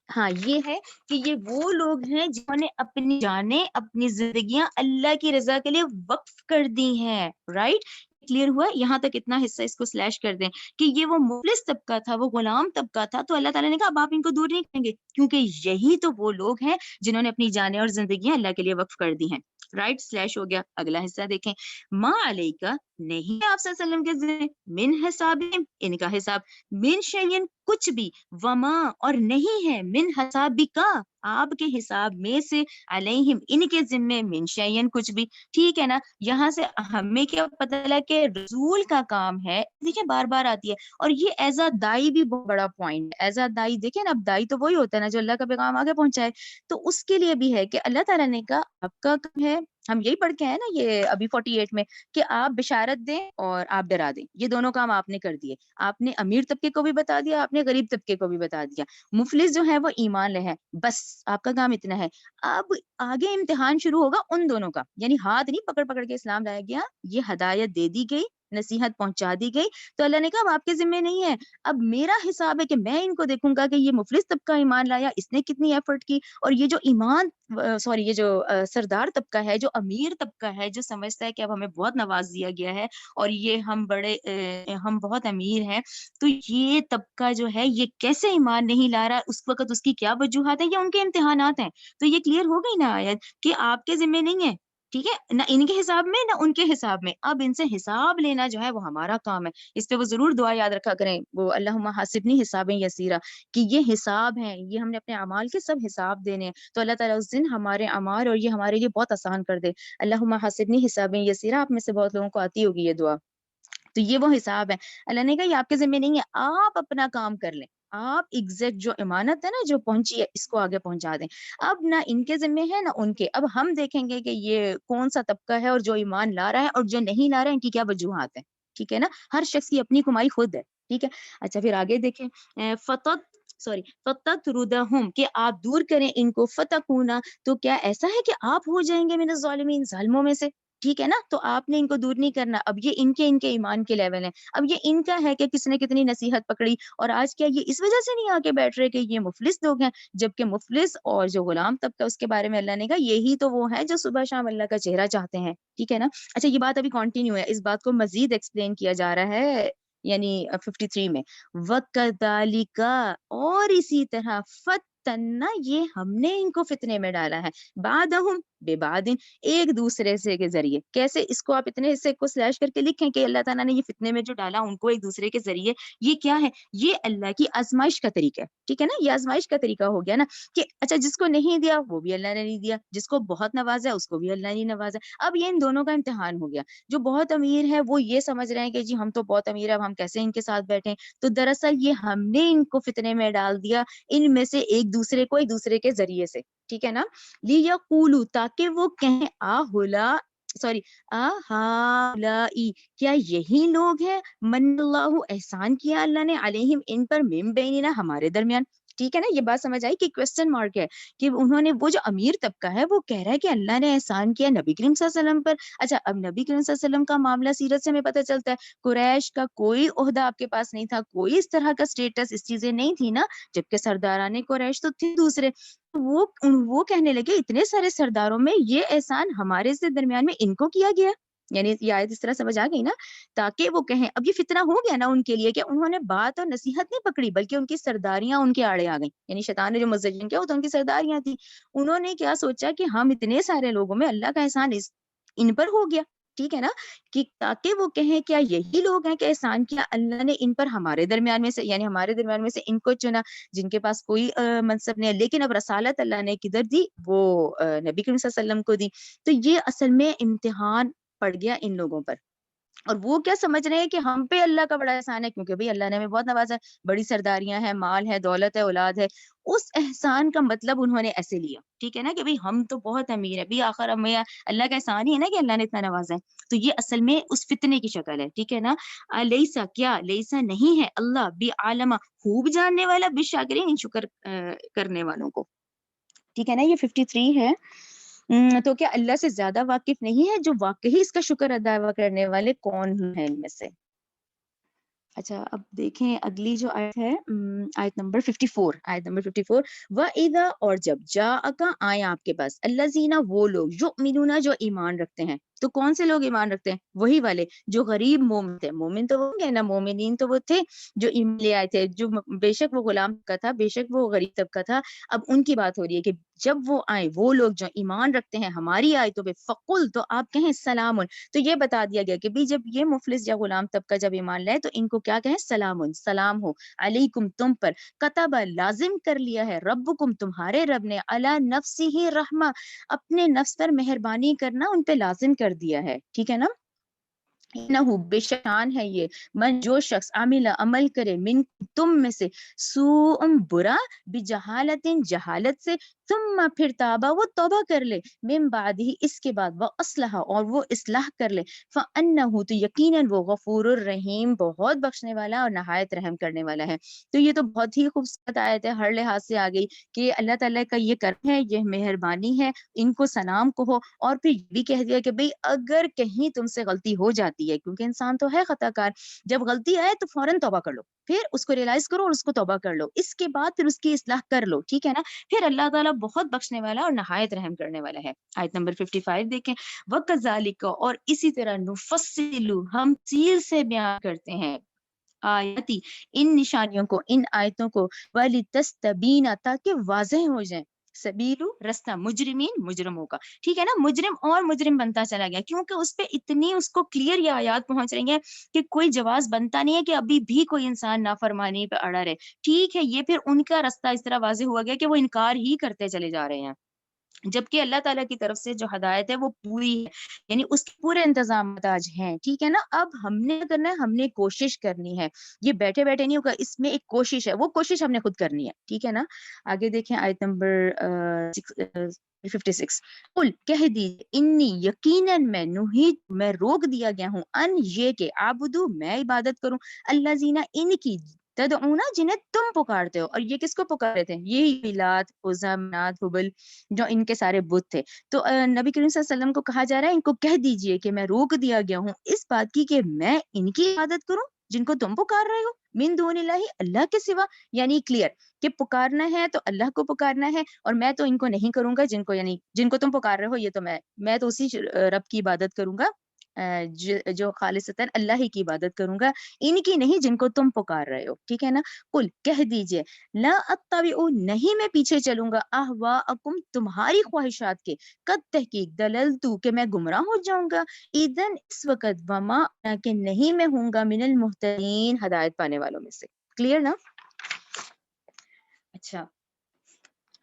ہاں یہ ہے کہ یہ وہ لوگ ہیں جنہوں نے اپنی جانیں, اپنی زندگیاں اللہ کی رضا کے لیے وقف کر دی ہیں, رائٹ. کلیئر ہوا؟ یہاں تک اتنا حصہ اس کو سلیش کر دیں کہ یہ وہ مفلس طبقہ تھا, وہ غلام طبقہ تھا. تو اللہ تعالیٰ نے کہا اب آپ ان کو دور نہیں کریں گے, کیونکہ یہی تو وہ لوگ ہیں جنہوں نے اپنی جانیں اور زندگیاں اللہ کے لیے وقف کر دی ہیں, رائٹ. سلیش ہو گیا. اگلا حصہ دیکھیں, ما علیکا, نہیں آپ صلی اللہ علیہ وسلم کے ذمہ, من حساب, ان کا حساب, من شیئن, کچھ بھی, وما, اور نہیں ہے, من حسابکا, آپ کے حساب میں سے, علیہم, ان کے ذمے, من شیئن, کچھ بھی. ٹھیک ہے نا. یہاں سے ہمیں کیا پتہ چلا کہ رسول کا کام ہے, دیکھیں بار بار آتی ہے, اور یہ ایز اے دائی بھی بہت بڑا پوائنٹ. ایز اے دائی دیکھیں نا, اب دائی تو وہی ہوتا ہے نا جو اللہ کا پیغام آگے پہنچائے. تو اس کے لیے بھی ہے کہ اللہ تعالیٰ نے کہا آپ کا کام ہے, ہم یہی پڑھ کے ہیں نا یہ ابھی 48 میں, کہ آپ بشارت دیں اور آپ ڈرا دیں. یہ دونوں کام آپ نے کر دیے. آپ نے امیر طبقے کو بھی بتا دیا, آپ نے غریب طبقے کو بھی بتا دیا. مفلس جو ہے وہ ایمان لے ہیں, بس آپ کا کام اتنا ہے. اب آگے امتحان شروع ہوگا ان دونوں کا, یعنی ہاتھ نہیں پکڑ پکڑ کے اسلام لایا گیا, یہ ہدایت دے دی گئی, نصیحت پہنچا دی گئی. تو اللہ نے کہا اب آپ کے ذمہ نہیں ہے, اب میرا حساب ہے کہ میں ان کو دیکھوں گا کہ یہ مفلس طبقہ ایمان لایا, اس نے کتنی ایفرٹ کی, اور یہ جو ایمان یہ جو سردار طبقہ ہے, جو امیر طبقہ ہے, جو سمجھتا ہے کہ اب ہمیں بہت نواز دیا گیا ہے اور یہ ہم بہت امیر ہیں, تو یہ طبقہ جو ہے یہ کیسے ایمان نہیں لا رہا, اس وقت اس کی کیا وجوہات ہیں, یا ان کے امتحانات ہیں. تو یہ کلیئر ہو گئی نا آیت کہ آپ کے ذمہ نہیں ہے, ٹھیک ہے, نہ ان کے حساب میں نہ ان کے حساب میں. اب ان سے حساب لینا جو ہے وہ ہمارا کام ہے. اس پہ وہ ضرور دعا یاد رکھا کریں, وہ اللہم حاسبنی حسابا یسیرا, کہ یہ حساب ہیں, یہ ہم نے اپنے اعمال کے سب حساب دینے ہیں. تو اللہ تعالیٰ اس دن ہمارے اعمال اور یہ ہمارے لیے بہت آسان کر دے. اللہم حاسبنی حسابا یسیرا, آپ میں سے بہت لوگوں کو آتی ہوگی یہ دعا. تو یہ وہ حساب ہے. اللہ نے کہا یہ آپ کے ذمہ نہیں ہے, آپ اپنا کام کر لیں. آپ ایگزیکٹ جو امانت ہے نا جو پہنچی ہے اس کو آگے پہنچا دیں. اب نہ ان کے ذمہ ہے نہ ان کے. اب ہم دیکھیں گے کہ یہ کون سا طبقہ ہے اور جو ایمان لا رہا ہے اور جو نہیں لا رہا ہے, ان کی کیا وجوہات ہیں. ٹھیک ہے نا, ہر شخص کی اپنی کمائی خود ہے. ٹھیک ہے. اچھا پھر آگے دیکھیں, فتطردہم, کہ آپ دور کریں ان کو, فتکونا, تو کیا ایسا ہے کہ آپ ہو جائیں گے من الظالمین, ظالموں میں سے. ٹھیک ہے نا. تو آپ نے ان کو دور نہیں کرنا. اب یہ ان کے ایمان کے لیول ہیں. اب یہ ان کا ہے کہ کس نے کتنی نصیحت پکڑی, اور آج کیا یہ اس وجہ سے نہیں آ کے بیٹھ رہے کہ یہ مفلس لوگ ہیں, جبکہ مفلس اور جو غلام طبقہ اس کے بارے میں اللہ نے کہا یہی تو وہ ہے جو صبح شام اللہ کا چہرہ چاہتے ہیں. ٹھیک ہے نا. اچھا یہ بات ابھی کنٹینیو ہے, اس بات کو مزید ایکسپلین کیا جا رہا ہے, یعنی 53 میں, وَكَذَلِكَ, اور اسی طرح, فتنا, یہ ہم نے ان کو فتنے میں ڈالا ہے, بعدہم ببعدن, ایک دوسرے سے کے ذریعے. کیسے, اس کو آپ اتنے حصے کو سلیش کر کے لکھیں کہ اللہ تعالیٰ نے یہ فتنے میں جو ڈالا ان کو ایک دوسرے کے ذریعے. یہ کیا ہے؟ یہ اللہ کی آزمائش کا طریقہ ہے. ٹھیک ہے نا, یہ آزمائش کا طریقہ ہو گیا نا, کہ اچھا جس کو نہیں دیا وہ بھی اللہ نے نہیں دیا, جس کو بہت نوازا اس کو بھی اللہ نے نوازا. اب یہ ان دونوں کا امتحان ہو گیا. جو بہت امیر ہے وہ یہ سمجھ رہے ہیں کہ جی ہم تو بہت امیر ہیں, اب ہم کیسے ان کے ساتھ بیٹھیں. تو دراصل یہ ہم نے ان کو فتنے میں ڈال دیا, ان میں سے ایک دوسرے کے ذریعے سے. ٹھیک ہے نا. لیقولوا, تاکہ وہ کہیں, اہؤلاء, کیا یہی لوگ ہیں, من اللہ, احسان کیا اللہ نے, علیہم, ان پر, من بیننا, ہمارے درمیان. ٹھیک ہے نا, یہ بات سمجھ آئی کہ کوشچن مارک ہے کہ انہوں نے, وہ جو امیر طبقہ ہے وہ کہہ رہا ہے کہ اللہ نے احسان کیا نبی کریم صلی اللہ علیہ وسلم پر. اچھا, اب نبی کریم صلی اللہ علیہ وسلم کا معاملہ سیرت سے ہمیں پتہ چلتا ہے, قریش کا کوئی عہدہ آپ کے پاس نہیں تھا, کوئی اس طرح کا اسٹیٹس, اس چیزیں نہیں تھی نا, جبکہ سرداران قریش تو تھے دوسرے. وہ کہنے لگے اتنے سارے سرداروں میں یہ احسان ہمارے سے درمیان میں ان کو کیا گیا, یعنی یہ آیت اس طرح سمجھ آ گئی نا, تاکہ وہ کہیں. اب یہ فتنہ ہو گیا نا ان کے لیے کہ انہوں نے بات اور نصیحت نہیں پکڑی, بلکہ ان کی سرداریاں ان کے آڑے آ گئیں. یعنی شیطان نے جو مزین کیا وہ تو ان کی سرداریاں تھیں. انہوں نے کیا سوچا کہ ہم اتنے سارے لوگوں میں اللہ کا احسان ان پر ہو گیا, ٹھیک ہے نا, کہ تاکہ وہ کہیں کیا یہی لوگ ہیں کہ احسان کیا اللہ نے ان پر ہمارے درمیان میں سے, یعنی ہمارے درمیان میں سے ان کو چنا جن کے پاس کوئی منصب نہیں ہے, لیکن اب رسالت اللہ نے کدھر دی, وہ نبی کریم صلی اللہ علیہ وسلم کو دی. تو یہ اصل میں امتحان پڑ گیا ان لوگوں پر. اور وہ کیا سمجھ رہے ہیں کہ ہم پہ اللہ کا بڑا احسان ہے, کیونکہ بھئی اللہ نے ہمیں بہت نوازا ہے, بڑی سرداریاں ہیں, مال ہے, دولت ہے, اولاد ہے. اس احسان کا مطلب انہوں نے ایسے لیا, ٹھیک ہے نا, کہ بھئی ہم تو بہت امیر ہیں, بھی آخر ہمیں اللہ کا احسان ہی ہے نا کہ اللہ نے اتنا نوازا ہے. تو یہ اصل میں اس فتنے کی شکل ہے, ٹھیک ہے نا. لیسا, کیا لیسا نہیں ہے اللہ بعالم, خوب جاننے والا, بالشاکرین, شکر کرنے والوں کو. ٹھیک ہے نا, یہ 53 ہے. تو کیا اللہ سے زیادہ واقف نہیں ہے جو واقعی اس کا شکر ادا کرنے والے کون ہیں ان میں سے. اچھا, اب دیکھیں اگلی جو آیت ہے, آیت نمبر 54, آیت نمبر 54. وَإِذَا, اور جب جاءَکَ, آئے آپ کے پاس, الذین, وہ لوگ, یؤمنون, جو ایمان رکھتے ہیں. تو کون سے لوگ ایمان رکھتے ہیں؟ وہی والے جو غریب مومن تھے. مومن تو وہ گئے نا, مومنین تو وہ تھے جو ایمان لے آئے تھے, جو بے شک وہ غلام کا تھا, بے شک وہ غریب طبقہ تھا. اب ان کی بات ہو رہی ہے کہ جب وہ آئے, وہ لوگ جو ایمان رکھتے ہیں ہماری آیتوں پہ, فقل, تو آپ کہیں سلام. تو یہ بتا دیا گیا کہ بھی جب یہ مفلس یا غلام طبقہ جب ایمان لائے تو ان کو کیا کہیں, سلام, سلام ہو, علیکم, تم پر, کتب, لازم کر لیا ہے, ربکم, تمہارے رب نے, علی نفسہ رحمہ, اپنے نفس پر مہربانی کرنا ان پہ لازم کر دیا ہے, ٹھیک ہے نا. انہو, بے شان ہے یہ, من, جو شخص, عمل, عمل کرے, من, تم میں سے, سوء, برا, بجہالت, جہالت سے, ثم, پھر تابا, وہ توبہ کر لے, من بعد ہی, اس کے بعد, وہ اصلح, اور وہ اصلاح کر لے, فانہو, تو یقیناً وہ, غفور الرحیم, بہت بخشنے والا اور نہایت رحم کرنے والا ہے. تو یہ تو بہت ہی خوبصورت آیت ہے, ہر لحاظ سے آ گئی کہ اللہ تعالیٰ کا یہ کرم ہے, یہ مہربانی ہے, ان کو سلام کہو. اور پھر یہ بھی کہہ دیا کہ بھئی اگر کہیں تم سے غلطی ہو جاتی ہے, کیونکہ انسان تو ہے خطا کار, جب غلطی آئے تو فوراً توبہ کر لو, پھر اس کو ریئلائز کرو اور اس کو توبہ کر لو, اس کے بعد پھر اس کی اصلاح کر لو, ٹھیک ہے نا. پھر اللہ تعالیٰ بہت بخشنے والا اور نہایت رحم کرنے والا ہے. آیت نمبر 55 دیکھیں, وَكَذَلِكَ, اور اسی طرح, نُفَصِّلُ, ہم تفصیل سے بیان کرتے ہیں, آیاتی, ان نشانیوں کو, ان آیتوں کو, وَلِتَسْتَبِينَ, تاکہ واضح ہو جائیں, سبیلو, رستہ, مجرمین, مجرموں کا, ٹھیک ہے نا. مجرم اور مجرم بنتا چلا گیا, کیونکہ اس پہ اتنی, اس کو کلیئر یہ آیات پہنچ رہی ہیں کہ کوئی جواز بنتا نہیں ہے کہ ابھی بھی کوئی انسان نافرمانی پہ اڑا رہے. ٹھیک ہے, یہ پھر ان کا رستہ اس طرح واضح ہوا گیا کہ وہ انکار ہی کرتے چلے جا رہے ہیں, جبکہ اللہ تعالیٰ کی طرف سے جو ہدایت ہے وہ پوری ہے, یعنی اس کے پورے انتظامات آج ہیں, ٹھیک ہے نا. اب ہم نے کرنا ہے, ہم نے کوشش کرنی ہے, یہ بیٹھے بیٹھے نہیں ہوگا, اس میں ایک کوشش ہے, وہ کوشش ہم نے خود کرنی ہے, ٹھیک ہے نا. آگے دیکھیں آیت نمبر 56. قل, کہہ دیجیے, انی, یقیناً میں, نہیت, میں روک دیا گیا ہوں, ان, یہ کہ, عابدو, میں عبادت کروں, اللہ زینا, ان کی, تدعونا, جنہیں تم پکارتے ہو. اور یہ کس کو پکارے تھے؟ یہی لات, عزا, منات, حبل, جو ان کے سارے بت تھے. تو نبی کریم صلی اللہ علیہ وسلم کو کہا جا رہا ہے, ان کو کہہ دیجئے کہ میں روک دیا گیا ہوں اس بات کی کہ میں ان کی عبادت کروں جن کو تم پکار رہے ہو, من دون اللہ, اللہ کے سوا. یعنی کلیئر کہ پکارنا ہے تو اللہ کو پکارنا ہے, اور میں تو ان کو نہیں کروں گا جن کو, یعنی جن کو تم پکار رہے ہو, یہ تو میں تو اسی رب کی عبادت کروں گا جو خالصتاً اللہ ہی کی عبادت کروں گا, ان کی نہیں جن کو تم پکار رہے ہو, ٹھیک ہے نا. قل, کہہ دیجئے, لا اتبع, نہیں میں پیچھے چلوں گا, اہواءکم, تمہاری خواہشات کے, قد تحقیق, دللتو, کہ میں گمراہ ہو جاؤں گا, اذن, اس وقت, وما, کہ نہیں میں ہوں گا, من المہتدین, ہدایت پانے والوں میں سے. کلیئر نا. اچھا,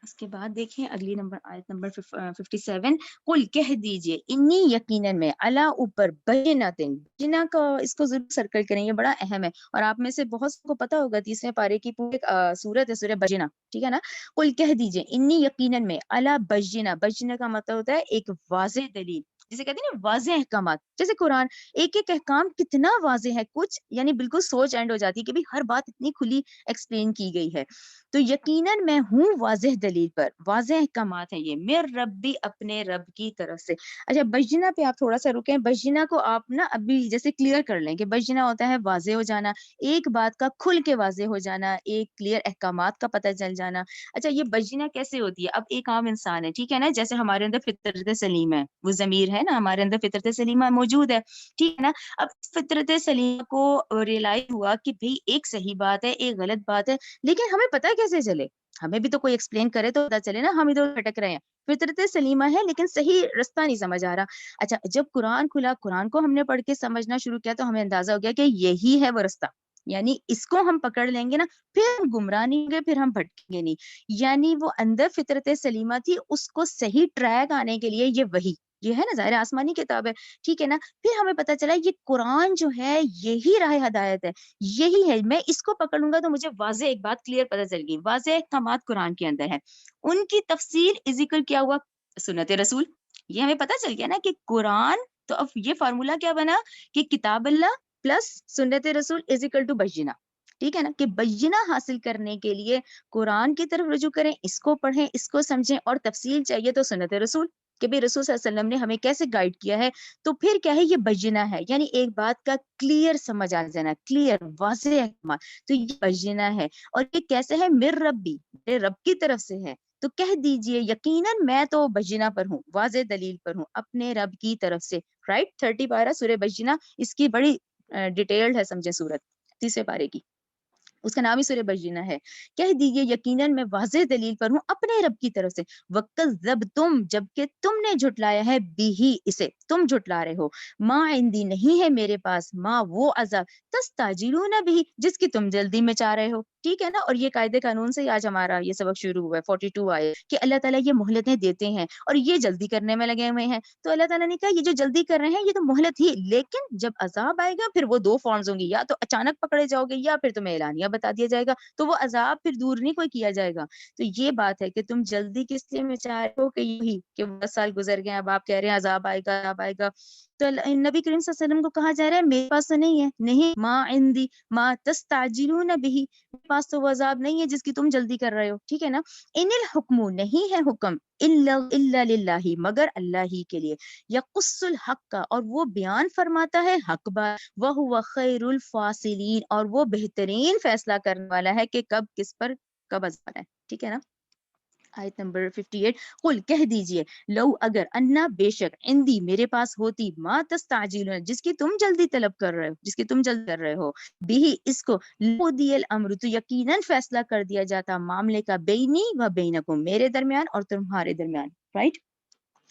اس کے بعد دیکھیں اگلی آیت نمبر 57. قل, کہہ دیجئے, انی, یقیناً میں, علی, اوپر, بیناتن, بینہ کا اس کو ضرور سرکل کریں, یہ بڑا اہم ہے, اور آپ میں سے بہت کو پتا ہوگا 30ویں پارے کی پوری سورت ہے, سورہ بینہ, ٹھیک ہے نا. قل, کہہ دیجئے, انی, یقیناً میں, علی, بینہ, بینہ کا مطلب ہوتا ہے ایک واضح دلیل, جسے کہتے ہیں نا واضح احکامات، جیسے قرآن ایک ایک احکام کتنا واضح ہے، کچھ یعنی بالکل سوچ اینڈ ہو جاتی ہے کہ بھی ہر بات اتنی کھلی ایکسپلین کی گئی ہے. تو یقیناً میں ہوں واضح دلیل پر، واضح احکامات ہیں یہ میر ربی، اپنے رب کی طرف سے. اچھا بجنا پہ آپ تھوڑا سا رکیں. بجنا کو آپ نا ابھی جیسے کلیئر کر لیں کہ بجنا ہوتا ہے واضح ہو جانا، ایک بات کا کھل کے واضح ہو جانا، ایک کلیئر احکامات کا پتہ چل جانا. اچھا یہ بجنا کیسے ہوتی ہے؟ اب ایک عام انسان ہے، ٹھیک ہے نا، جیسے ہمارے اندر فطرت سلیم ہے، وہ ضمیر ہے نا، ہمارے اندر فطرت سلیمہ موجود ہے، ٹھیک ہے نا. اب فطرت سلیمہ کو ریلائز ہوا کہ بھئی ایک صحیح بات ہے، ایک غلط بات ہے، لیکن ہمیں پتہ کیسے چلے؟ ہمیں بھی تو کوئی ایکسپلین کرے تو پتہ چلے نا، ہم ادھر بھٹک رہے ہیں. فطرت سلیمہ ہے لیکن صحیح رستہ نہیں سمجھ آ رہا. اچھا جب قرآن کھلا، قرآن کو ہم نے پڑھ کے سمجھنا شروع کیا تو ہمیں اندازہ ہو گیا کہ یہی ہے وہ رستہ، یعنی اس کو ہم پکڑ لیں گے نا پھر ہم گمراہ نہیں ہوں گے، پھر ہم بھٹکیں گے نہیں. یعنی وہ اندر فطرت سلیمہ تھی، اس کو صحیح ٹریک آنے کے لیے یہ وحی، یہ ہے نا ظاہر آسمانی کتاب ہے، ٹھیک ہے نا. پھر ہمیں پتہ چلا یہ قرآن جو ہے یہی راہ ہدایت ہے، یہی ہے، میں اس کو پکڑوں گا تو مجھے واضح ایک بات کلیئر پتہ چل گئی، واضح احکامات قرآن کے اندر ہے. ان کی تفصیل ذکر کیا ہوا سنت رسول. یہ ہمیں پتہ چل گیا نا کہ قرآن، تو اب یہ فارمولا کیا بنا کہ کتاب اللہ پلس سنت رسول از اکول ٹو بجنا. ٹھیک ہے نا کہ بجنا حاصل کرنے کے لیے قرآن کی طرف رجوع کریں، اس کو پڑھیں، اس کو سمجھیں، اور تفصیل چاہیے تو سنت رسول کہ بھی رسول صلی اللہ علیہ وسلم نے ہمیں کیسے گائیڈ کیا ہے. تو پھر کیا ہے یہ بجنا ہے، یعنی ایک بات کا کلیئر سمجھ آ جانا، کلیئر واضح احکامات، تو یہ بجنا ہے. اور یہ کیسے ہے؟ مر ربی، میرے رب کی طرف سے ہے. تو کہہ دیجئے یقیناً میں تو بجنا پر ہوں، واضح دلیل پر ہوں اپنے رب کی طرف سے. رائٹ 30 پارہ سورہ بجنا، اس کی بڑی ڈیٹیلڈ ہے سمجھے سورت، 30 پارے کی، اس کا نام ہی سورہ بجینہ ہے. کہہ دیجئے یقیناً میں واضح دلیل پر ہوں اپنے رب کی طرف سے. وَكَذَّبْتُمْ، جبکہ تم نے جھٹلایا ہے، بھی اسے تم جھٹلا رہے ہو. ما عندی، نہیں ہے میرے پاس، ما وہ عذاب، تستعجلون بھی، جس کی تم جلدی میں چاہ رہے ہو. ٹھیک ہے نا. اور یہ قاعدے قانون سے ہی آج ہمارا یہ سبق شروع ہوا ہے. 42 آئے کہ اللہ تعالیٰ یہ مہلتیں دیتے ہیں اور یہ جلدی کرنے میں لگے ہوئے ہیں. تو اللہ تعالیٰ نے کہا یہ جو جلدی کر رہے ہیں یہ تو مہلت ہی، لیکن جب عذاب آئے گا پھر وہ دو فارمز ہوں گی، یا تو اچانک پکڑے جاؤ گے یا پھر تمہیں اعلانیہ بتا دیا جائے گا. تو وہ عذاب پھر دور نہیں کوئی کیا جائے گا. تو یہ بات ہے کہ تم جلدی کس لیے میں چاہ رہے ہو کہ یہی کہ 10 سال گزر گئے، اب آپ کہہ رہے ہیں عذاب آئے گا، عذاب آئے گا. تو نبی کریم صلی اللہ علیہ وسلم کو کہا جا رہا ہے میرے پاس تو نہیں ہے، نہیں، ما عندی ما تستعجلون به، میرے پاس تو وہ عذاب نہیں ہے جس کی تم جلدی کر رہے ہو. ٹھیک ہے نا. ان الحکم، نہیں ہے حکم، الا للہ، مگر اللہ ہی کے لیے. یقص الحق کا، اور وہ بیان فرماتا ہے حق بات، وہو خیر الفاصلین، اور وہ بہترین فیصلہ کرنے والا ہے کہ کب کس پر کب عذاب ہے. ٹھیک ہے نا. آیت نمبر 58، قل کہہ دیجئے، لو اگر، انا بے شک، عندی میرے پاس ہوتی، ما تستعجلون، جس کی تم جلدی طلب کر رہے ہو، جس کی تم جلد کر رہے ہو، بھی اس کو، لقضی الامر، تو یقیناً فیصلہ کر دیا جاتا معاملے کا، بینی و بینکم، میرے درمیان اور تمہارے درمیان. رائٹ.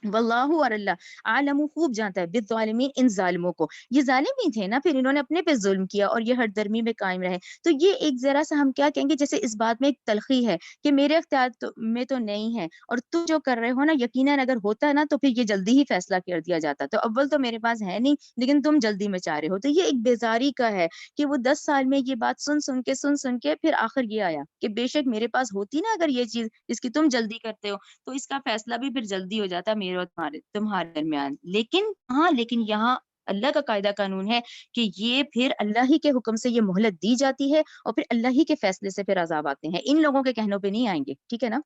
واللہ، اور اللہ، عالم، خوب جانتا ہے، بالظالمین، ان ظالموں کو. یہ ظالم ہی تھے نا، پھر انہوں نے اپنے پہ ظلم کیا اور یہ ہر درمی میں قائم رہے. تو یہ ایک ذرا سا ہم کیا کہیں گے، جیسے اس بات میں ایک تلخی ہے کہ میرے اختیار میں تو نہیں ہے، اور تم جو کر رہے ہو نا، یقیناً اگر ہوتا نا تو پھر یہ جلدی ہی فیصلہ کر دیا جاتا. تو اول تو میرے پاس ہے نہیں، لیکن تم جلدی میں چاہ رہے ہو. تو یہ ایک بیزاری کا ہے کہ وہ 10 سال میں یہ بات سن کے پھر آخر یہ آیا کہ بے شک میرے پاس ہوتی نا اگر یہ چیز جس کی تم جلدی کرتے ہو، تو اس کا فیصلہ بھی پھر جلدی ہو جاتا میرے اور تمہارے درمیان. لیکن ہاں، لیکن یہاں اللہ کا قاعدہ قانون ہے کہ یہ پھر اللہ ہی کے حکم سے یہ مہلت دی جاتی ہے، اور پھر اللہ ہی کے فیصلے سے پھر عذاب آتے ہیں، ان لوگوں کے کہنوں پہ نہیں آئیں گے. ٹھیک ہے نا.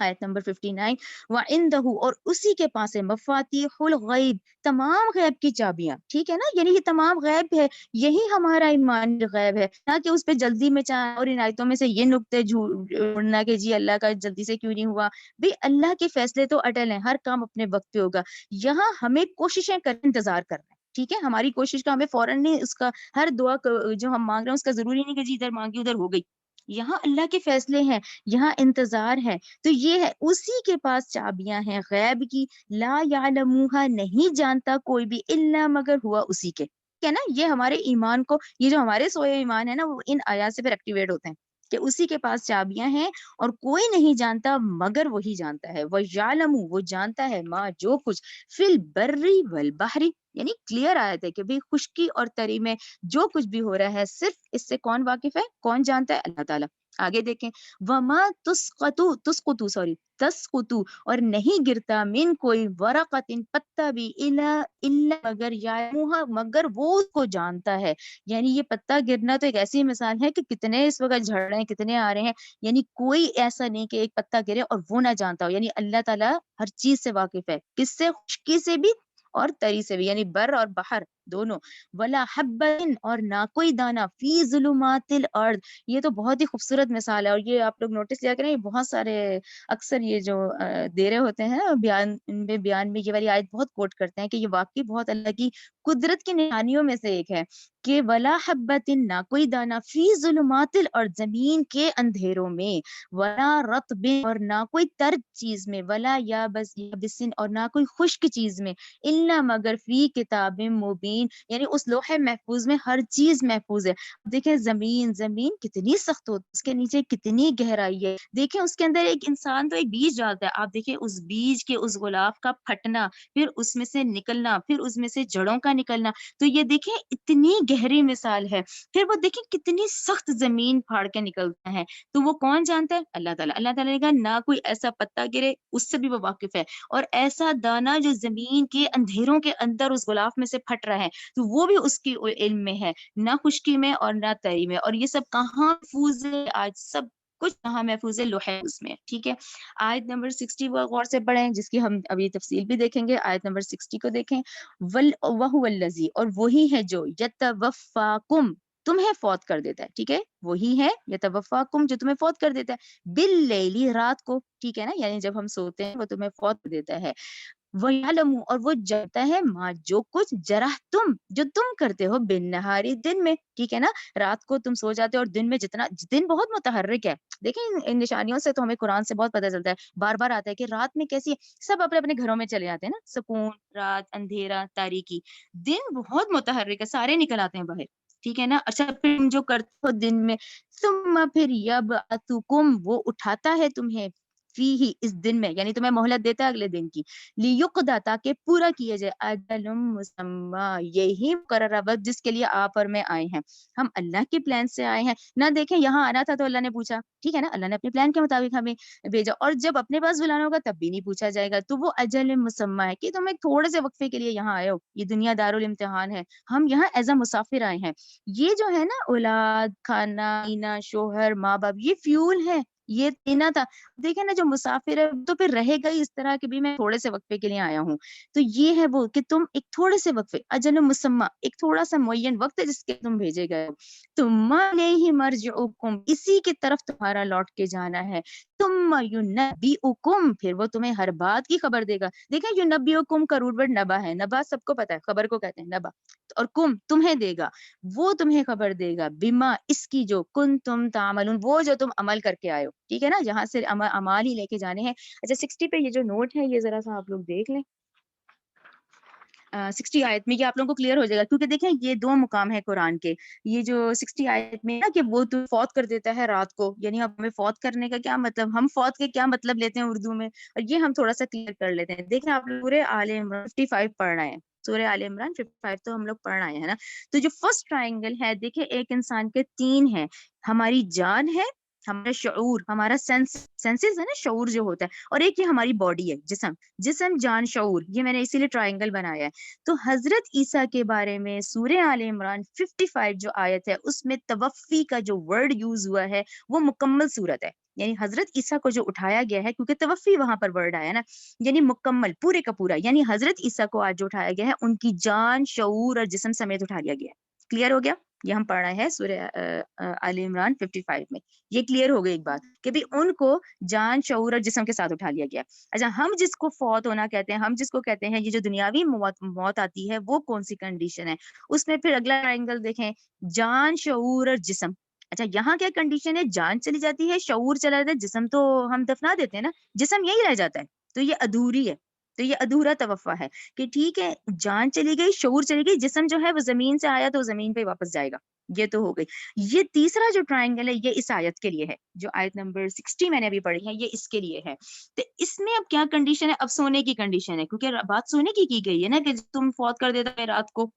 آیت نمبر 59، وَعِندَهُ، اور اسی کے پاس ہے، مفاتیح الغیب، تمام غیب کی چابیاں. ٹھیک ہے نا. یعنی یہ تمام غیب ہے، یہی ہمارا ایمان غیب ہے، نہ کہ اس پہ جلدی میں چاہ. اور ان آیتوں میں سے یہ نقطے جھوڑنا کہ جی اللہ کا جلدی سے کیوں نہیں ہوا. بھی اللہ کے فیصلے تو اٹل ہیں، ہر کام اپنے وقت پہ ہوگا. یہاں ہمیں کوششیں کر انتظار کرنا ہے. ٹھیک ہے. ہماری کوشش کا ہمیں فوراً نہیں، اس کا ہر دعا جو ہم مانگ رہے ہیں اس کا ضروری نہیں کہ جی ادھر مانگی ادھر ہو گئی. یہاں اللہ کے فیصلے ہیں، یہاں انتظار ہے. تو یہ ہے، اسی کے پاس چابیاں ہیں غیب کی، لا یعلموہا، نہیں جانتا کوئی بھی، الا، مگر ہوا اسی کے. ٹھیک ہے نا. یہ ہمارے ایمان کو، یہ جو ہمارے سوئے ایمان ہے نا، وہ ان آیات سے پھر ایکٹیویٹ ہوتے ہیں کہ اسی کے پاس چابیاں ہیں اور کوئی نہیں جانتا مگر وہی جانتا ہے. وَيَعْلَمُ، وہ جانتا ہے، ما، جو کچھ، فی البری والبحری، یعنی کلیئر آیت ہے کہ بھی خشکی اور تری میں جو کچھ بھی ہو رہا ہے صرف اس سے کون واقف ہے، کون جانتا ہے؟ اللہ تعالیٰ. آگے دیکھیں، وما تسقطو سوری تسقطو، اور نہیں گرتا من کوئی ورقتن پتا بھی الا مگر یعلمها، مگر وہ اس کو جانتا ہے. یعنی یہ پتا گرنا تو ایک ایسی مثال ہے کہ کتنے اس وقت جھڑ رہے ہیں، کتنے آ رہے ہیں، یعنی کوئی ایسا نہیں کہ ایک پتا گرے اور وہ نہ جانتا ہو. یعنی اللہ تعالیٰ ہر چیز سے واقف ہے، کس سے؟ خشکی سے بھی اور تری سے بھی، یعنی بر اور بحر دونوں. ولا حبن، اور نہ کوئی دانا، فی ظلمات الارض. یہ تو بہت ہی خوبصورت مثال ہے، اور یہ آپ لوگ نوٹس کیا کریں، یہ بہت سارے اکثر یہ جو دے رہے ہوتے ہیں بیان میں یہ والی آیت بہت کوٹ کرتے ہیں کہ یہ واقعی بہت اللہ کی قدرت کی نشانیوں میں سے ایک ہے کہ ولا حبت، نہ کوئی دانا، فی ظلمات الارض، زمین کے اندھیروں میں، ولا رطب، اور نہ کوئی ترک چیز میں، ولا یابسن، اور نہ کوئی خشک چیز میں، الا مگر فی کتاب مبین، یعنی اس لوح محفوظ میں ہر چیز محفوظ ہے. دیکھیں زمین کتنی سخت ہوتی ہے، اس کے نیچے کتنی گہرائی ہے. دیکھیں اس کے اندر ایک انسان تو ایک بیج ڈالتا ہے، آپ دیکھیں اس بیج کے اس غلاف کا پھٹنا، پھر اس میں سے نکلنا، پھر اس میں سے جڑوں کا نکلنا. تو یہ دیکھیں اتنی گہری مثال ہے. پھر وہ دیکھیں کتنی سخت زمین پھاڑ کے نکلتا ہے. تو وہ کون جانتا ہے؟ اللہ تعالیٰ. اللہ تعالیٰ نے کہا نہ کوئی ایسا پتا گرے، اس سے بھی وہ واقف ہے. اور ایسا دانا جو زمین کے اندھیروں کے اندر اس غلاف میں سے پھٹ رہا ہے، تو وہ بھی اس کی علم میں ہے، نہ خشکی میں اور نہ تری میں. اور یہ سب کہاں محفوظ ہے؟ آج سب کچھ کہاں محفوظ ہے؟ لوح محفوظ میں. ٹھیک ہے، آیت نمبر 60 وہ غور سے پڑھیں، جس کی ہم ابھی تفصیل بھی دیکھیں گے. آیت نمبر 60 کو دیکھیں. وَهُوَ الَّذِي، اور وہی ہے جو يَتَوَفَّاكُمْ، تمہیں فوت کر دیتا ہے. ٹھیک ہے، وہی ہے يَتَوَفَّاكُمْ، جو تمہیں فوت کر دیتا ہے، بِاللَّيْلِ، رات کو. ٹھیک ہے نا، یعنی جب ہم سوتے ہیں وہ تمہیں فوت کر دیتا ہے. وَيَعْلَمُ، اور وہ جانتا ہے، ما، جو کچھ، جرح تم، جو تم کرتے ہو، بِالنَّهَارِ، دن میں. ٹھیک ہے نا، رات کو تم سو جاتے ہو، اور دن میں جتنا، دن بہت متحرک ہے. دیکھیں ان نشانیوں سے تو ہمیں قرآن سے بہت پتہ چلتا ہے، بار بار آتا ہے کہ رات میں کیسی ہے، سب اپنے اپنے گھروں میں چلے جاتے ہیں نا، سکون، رات، اندھیرا، تاریکی. دن بہت متحرک ہے، سارے نکل آتے ہیں باہر. ٹھیک ہے نا. اچھا، پھر تم جو کرتے ہو دن میں، ثم، پھر یبعثکم، وہ اٹھاتا ہے تمہیں، فیہ، اس دن میں، یعنی تمہیں مہلت دیتا ہے اگلے دن کی، لیقضی، تاکہ پورا کیا جائے، اجل مسمی، یہی مقررہ وقت جس کے لیے آپ اور میں آئے ہیں. ہم اللہ کے پلان سے آئے ہیں نہ. دیکھیں یہاں آنا تھا تو اللہ نے پوچھا، ٹھیک ہے نا، اللہ نے اپنے پلان کے مطابق ہمیں بھیجا، اور جب اپنے پاس بلانا ہوگا تب بھی نہیں پوچھا جائے گا. تو وہ اجل مسمی ہے کہ تم ایک تھوڑے سے وقفے کے لیے یہاں آئے ہو. یہ دنیا دارالامتحان ہے، ہم یہاں ایز اے مسافر آئے ہیں. یہ جو ہے نا، اولاد، کھانا پینا، شوہر، ماں باپ، یہ فیول ہے، یہ دینا تھا. دیکھیں نا، جو مسافر ہے تو پھر رہے گا ہی اس طرح کہ بھی میں تھوڑے سے وقفے کے لیے آیا ہوں. تو یہ ہے وہ کہ تم ایک تھوڑے سے وقفے، اجل مسمی، ایک تھوڑا سا معین وقت ہے جس کے تم بھیجے گئے ہو. ثم الیہ مرجعکم، اسی کی طرف تمہارا لوٹ کے جانا ہے. ثم ینبئکم، پھر وہ تمہیں ہر بات کی خبر دے گا. دیکھیں ینبئکم کا روٹ ورڈ نبا ہے. نبا سب کو پتا ہے، خبر کو کہتے ہیں نبا. اور کم، تمہیں دے گا، وہ تمہیں خبر دے گا، بما، اس کی، جو کنتم تعملون، وہ جو تم عمل کر کے آئے ہو. ٹھیک ہے نا، جہاں سے اعمال ہی لے کے جانے ہیں. اچھا 60 پہ یہ جو نوٹ ہے یہ ذرا سا آپ لوگ دیکھ لیں. 60 آیت میں یہ آپ لوگوں کو کلیئر ہو جائے گا، کیونکہ دیکھیں یہ دو مقام ہے قرآن کے. یہ جو 60 آیت میں نا کہ وہ تو فوت کر دیتا ہے رات کو، یعنی اب ہمیں فوت کرنے کا کیا مطلب، ہم فوت کے کیا مطلب لیتے ہیں اردو میں، اور یہ ہم تھوڑا سا کلیئر کر لیتے ہیں. دیکھیں آپ لوگ پورے آل عمران 55 پڑھ رہے ہیں، سورہ آل عمران 55 تو ہم لوگ پڑھ رہے ہیں نا. تو جو فرسٹ ٹرائنگل ہے، دیکھیں ایک انسان کے 3 ہیں، ہماری جان ہے، ہمارا شعور، ہمارا سینسز ہے نا، شعور جو ہوتا ہے، اور ایک یہ ہماری باڈی ہے، جسم، جان، شعور. یہ میں نے اسی لیے ٹرائنگل بنایا ہے. تو حضرت عیسیٰ کے بارے میں سورہ آل عمران 55 جو آیت ہے، اس میں توفی کا جو ورڈ یوز ہوا ہے وہ مکمل صورت ہے. یعنی حضرت عیسیٰ کو جو اٹھایا گیا ہے، کیونکہ توفی وہاں پر ورڈ آیا نا، یعنی مکمل، پورے کا پورا. یعنی حضرت عیسیٰ کو آج جو اٹھایا گیا ہے، ان کی جان، شعور اور جسم سمیت اٹھا لیا گیا ہے. کلیئر ہو گیا؟ یہ ہم پڑھ رہے ہیں سورہ آل عمران 55 میں. یہ کلیئر ہو گئی ایک بات کہ بھی ان کو جان، شعور اور جسم کے ساتھ اٹھا لیا گیا. اچھا، ہم جس کو فوت ہونا کہتے ہیں، ہم جس کو کہتے ہیں یہ جو دنیاوی موت آتی ہے، وہ کون سی کنڈیشن ہے؟ اس میں پھر اگلا ٹرائنگل دیکھیں، جان، شعور اور جسم. اچھا، یہاں کیا کنڈیشن ہے؟ جان چلی جاتی ہے، شعور چلا جاتا ہے، جسم تو ہم دفنا دیتے ہیں نا، جسم یہی رہ جاتا ہے. تو یہ ادھوری ہے، تو یہ ادھورا توفا ہے کہ ٹھیک ہے، جان چلی گئی، شعور چلی گئی، جسم جو ہے وہ زمین سے آیا تو زمین پہ واپس جائے گا. یہ تو ہو گئی. یہ تیسرا جو ٹرائنگل ہے یہ اس آیت کے لیے ہے، جو آیت نمبر 60 میں نے ابھی پڑھی ہے، یہ اس کے لیے ہے. تو اس میں اب کیا کنڈیشن ہے؟ اب سونے کی کنڈیشن ہے، کیونکہ بات سونے کی گئی ہے نا کہ تم فوت کر دیتا ہے رات کو.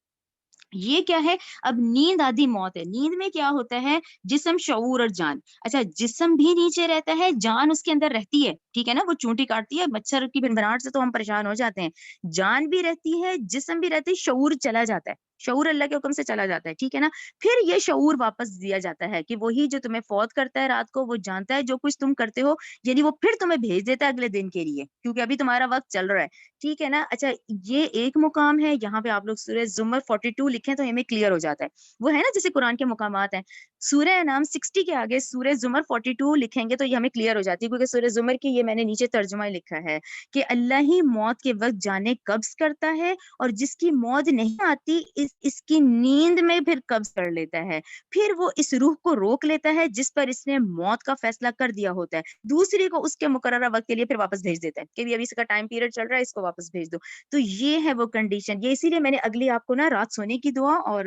یہ کیا ہے؟ اب نیند آدھی موت ہے. نیند میں کیا ہوتا ہے؟ جسم، شعور اور جان. اچھا جسم بھی نیچے رہتا ہے، جان اس کے اندر رہتی ہے، ٹھیک ہے نا، وہ چونٹی کاٹتی ہے، مچھر کی بھنبھناہٹ سے تو ہم پریشان ہو جاتے ہیں. جان بھی رہتی ہے، جسم بھی رہتی ہے، شعور چلا جاتا ہے، شعور اللہ کے حکم سے چلا جاتا ہے، ٹھیک ہے نا. پھر یہ شعور واپس دیا جاتا ہے کہ وہی جو تمہیں فوت کرتا ہے رات کو، وہ جانتا ہے جو کچھ تم کرتے ہو، یعنی وہ پھر تمہیں بھیج دیتا ہے اگلے دن کے لیے، کیونکہ ابھی تمہارا وقت چل رہا ہے، ٹھیک ہے نا. اچھا یہ ایک مقام ہے. یہاں پہ آپ لوگ سورہ زمر 42 لکھیں تو ہمیں کلیئر ہو جاتا ہے. وہ ہے نا جیسے قرآن کے مقامات ہیں، سورہ انعام 60 کے آگے سورہ زمر 42 لکھیں گے تو یہ ہمیں کلیئر ہو جاتی ہے، کیونکہ سورہ زمر کی یہ میں نے نیچے ترجمہ لکھا ہے کہ اللہ ہی موت کے وقت جانیں قبض کرتا ہے، اور جس کی موت نہیں آتی اس کی نیند میں پھر قبض کر لیتا ہے، پھر وہ اس روح کو روک لیتا ہے جس پر اس نے موت کا فیصلہ کر دیا ہوتا ہے، دوسری کو اس کے مقررہ وقت کے لیے پھر واپس بھیج دیتا ہے کہ ابھی اس کا ٹائم پیریڈ چل رہا ہے، اس کو واپس بھیج دو. تو یہ ہے وہ کنڈیشن. یہ اسی لیے میں نے اگلی آپ کو نا رات سونے کی دعا اور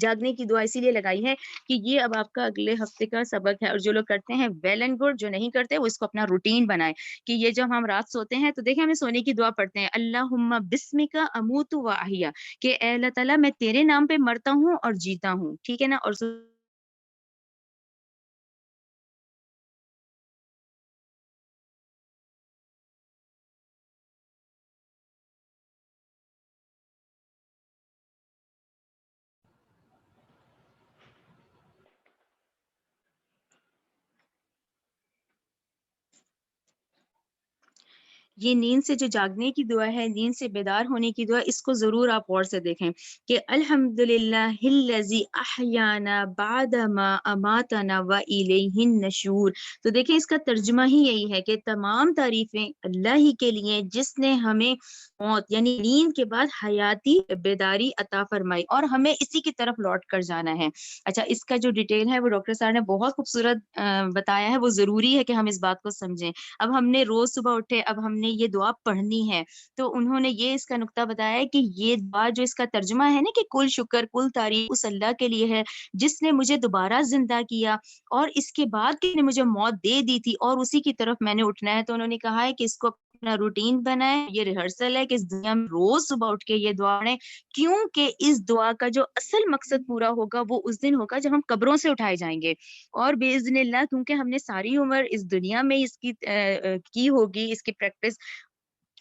جاگنے کی دعا اسی لیے لگائی ہے کہ یہ اب آپ کا اگلے ہفتے کا سبق ہے. اور جو لوگ کرتے ہیں ویل اینڈ گڈ، جو نہیں کرتے وہ اس کو اپنا روٹین بنائے کہ یہ جب ہم رات سوتے ہیں تو دیکھیں ہمیں سونے کی دعا پڑھتے ہیں، اللہم بسمک اموت و احیا، کہ اے اللہ تعالیٰ میں تیرے نام پہ مرتا ہوں اور جیتا ہوں، ٹھیک ہے نا. اور یہ نیند سے جو جاگنے کی دعا ہے، نیند سے بیدار ہونے کی دعا، اس کو ضرور آپ غور سے دیکھیں کہ الحمدللہ الذی احیانا بعد ما اماتنا والیہ النشور. تو دیکھیں اس کا ترجمہ ہی یہی ہے کہ تمام تعریفیں اللہ ہی کے لیے جس نے ہمیں موت یعنی نیند کے بعد حیاتی بیداری عطا فرمائی اور ہمیں اسی کی طرف لوٹ کر جانا ہے. اچھا اس کا جو ڈیٹیل ہے وہ ڈاکٹر صاحب نے بہت خوبصورت بتایا ہے، وہ ضروری ہے کہ ہم اس بات کو سمجھیں. اب ہم نے روز صبح اٹھے، اب ہم نے یہ دعا پڑھنی ہے، تو انہوں نے یہ اس کا نقطہ بتایا ہے کہ یہ دعا جو اس کا ترجمہ ہے نا کہ کل شکر کل تعریف اس اللہ کے لیے ہے جس نے مجھے دوبارہ زندہ کیا اور اس کے بعد کہ نے مجھے موت دے دی تھی اور اسی کی طرف میں نے اٹھنا ہے. تو انہوں نے کہا ہے کہ اس کو اپنا روٹین بنائے، یہ ریہرسل ہے کہ اس دنیا میں روز صبح اٹھ کے یہ دعا پڑھیں، کیونکہ اس دعا کا جو اصل مقصد پورا ہوگا وہ اس دن ہوگا جب ہم قبروں سے اٹھائے جائیں گے. اور باذن اللہ کیونکہ ہم نے ساری عمر اس دنیا میں اس کی ہوگی اس کی پریکٹس،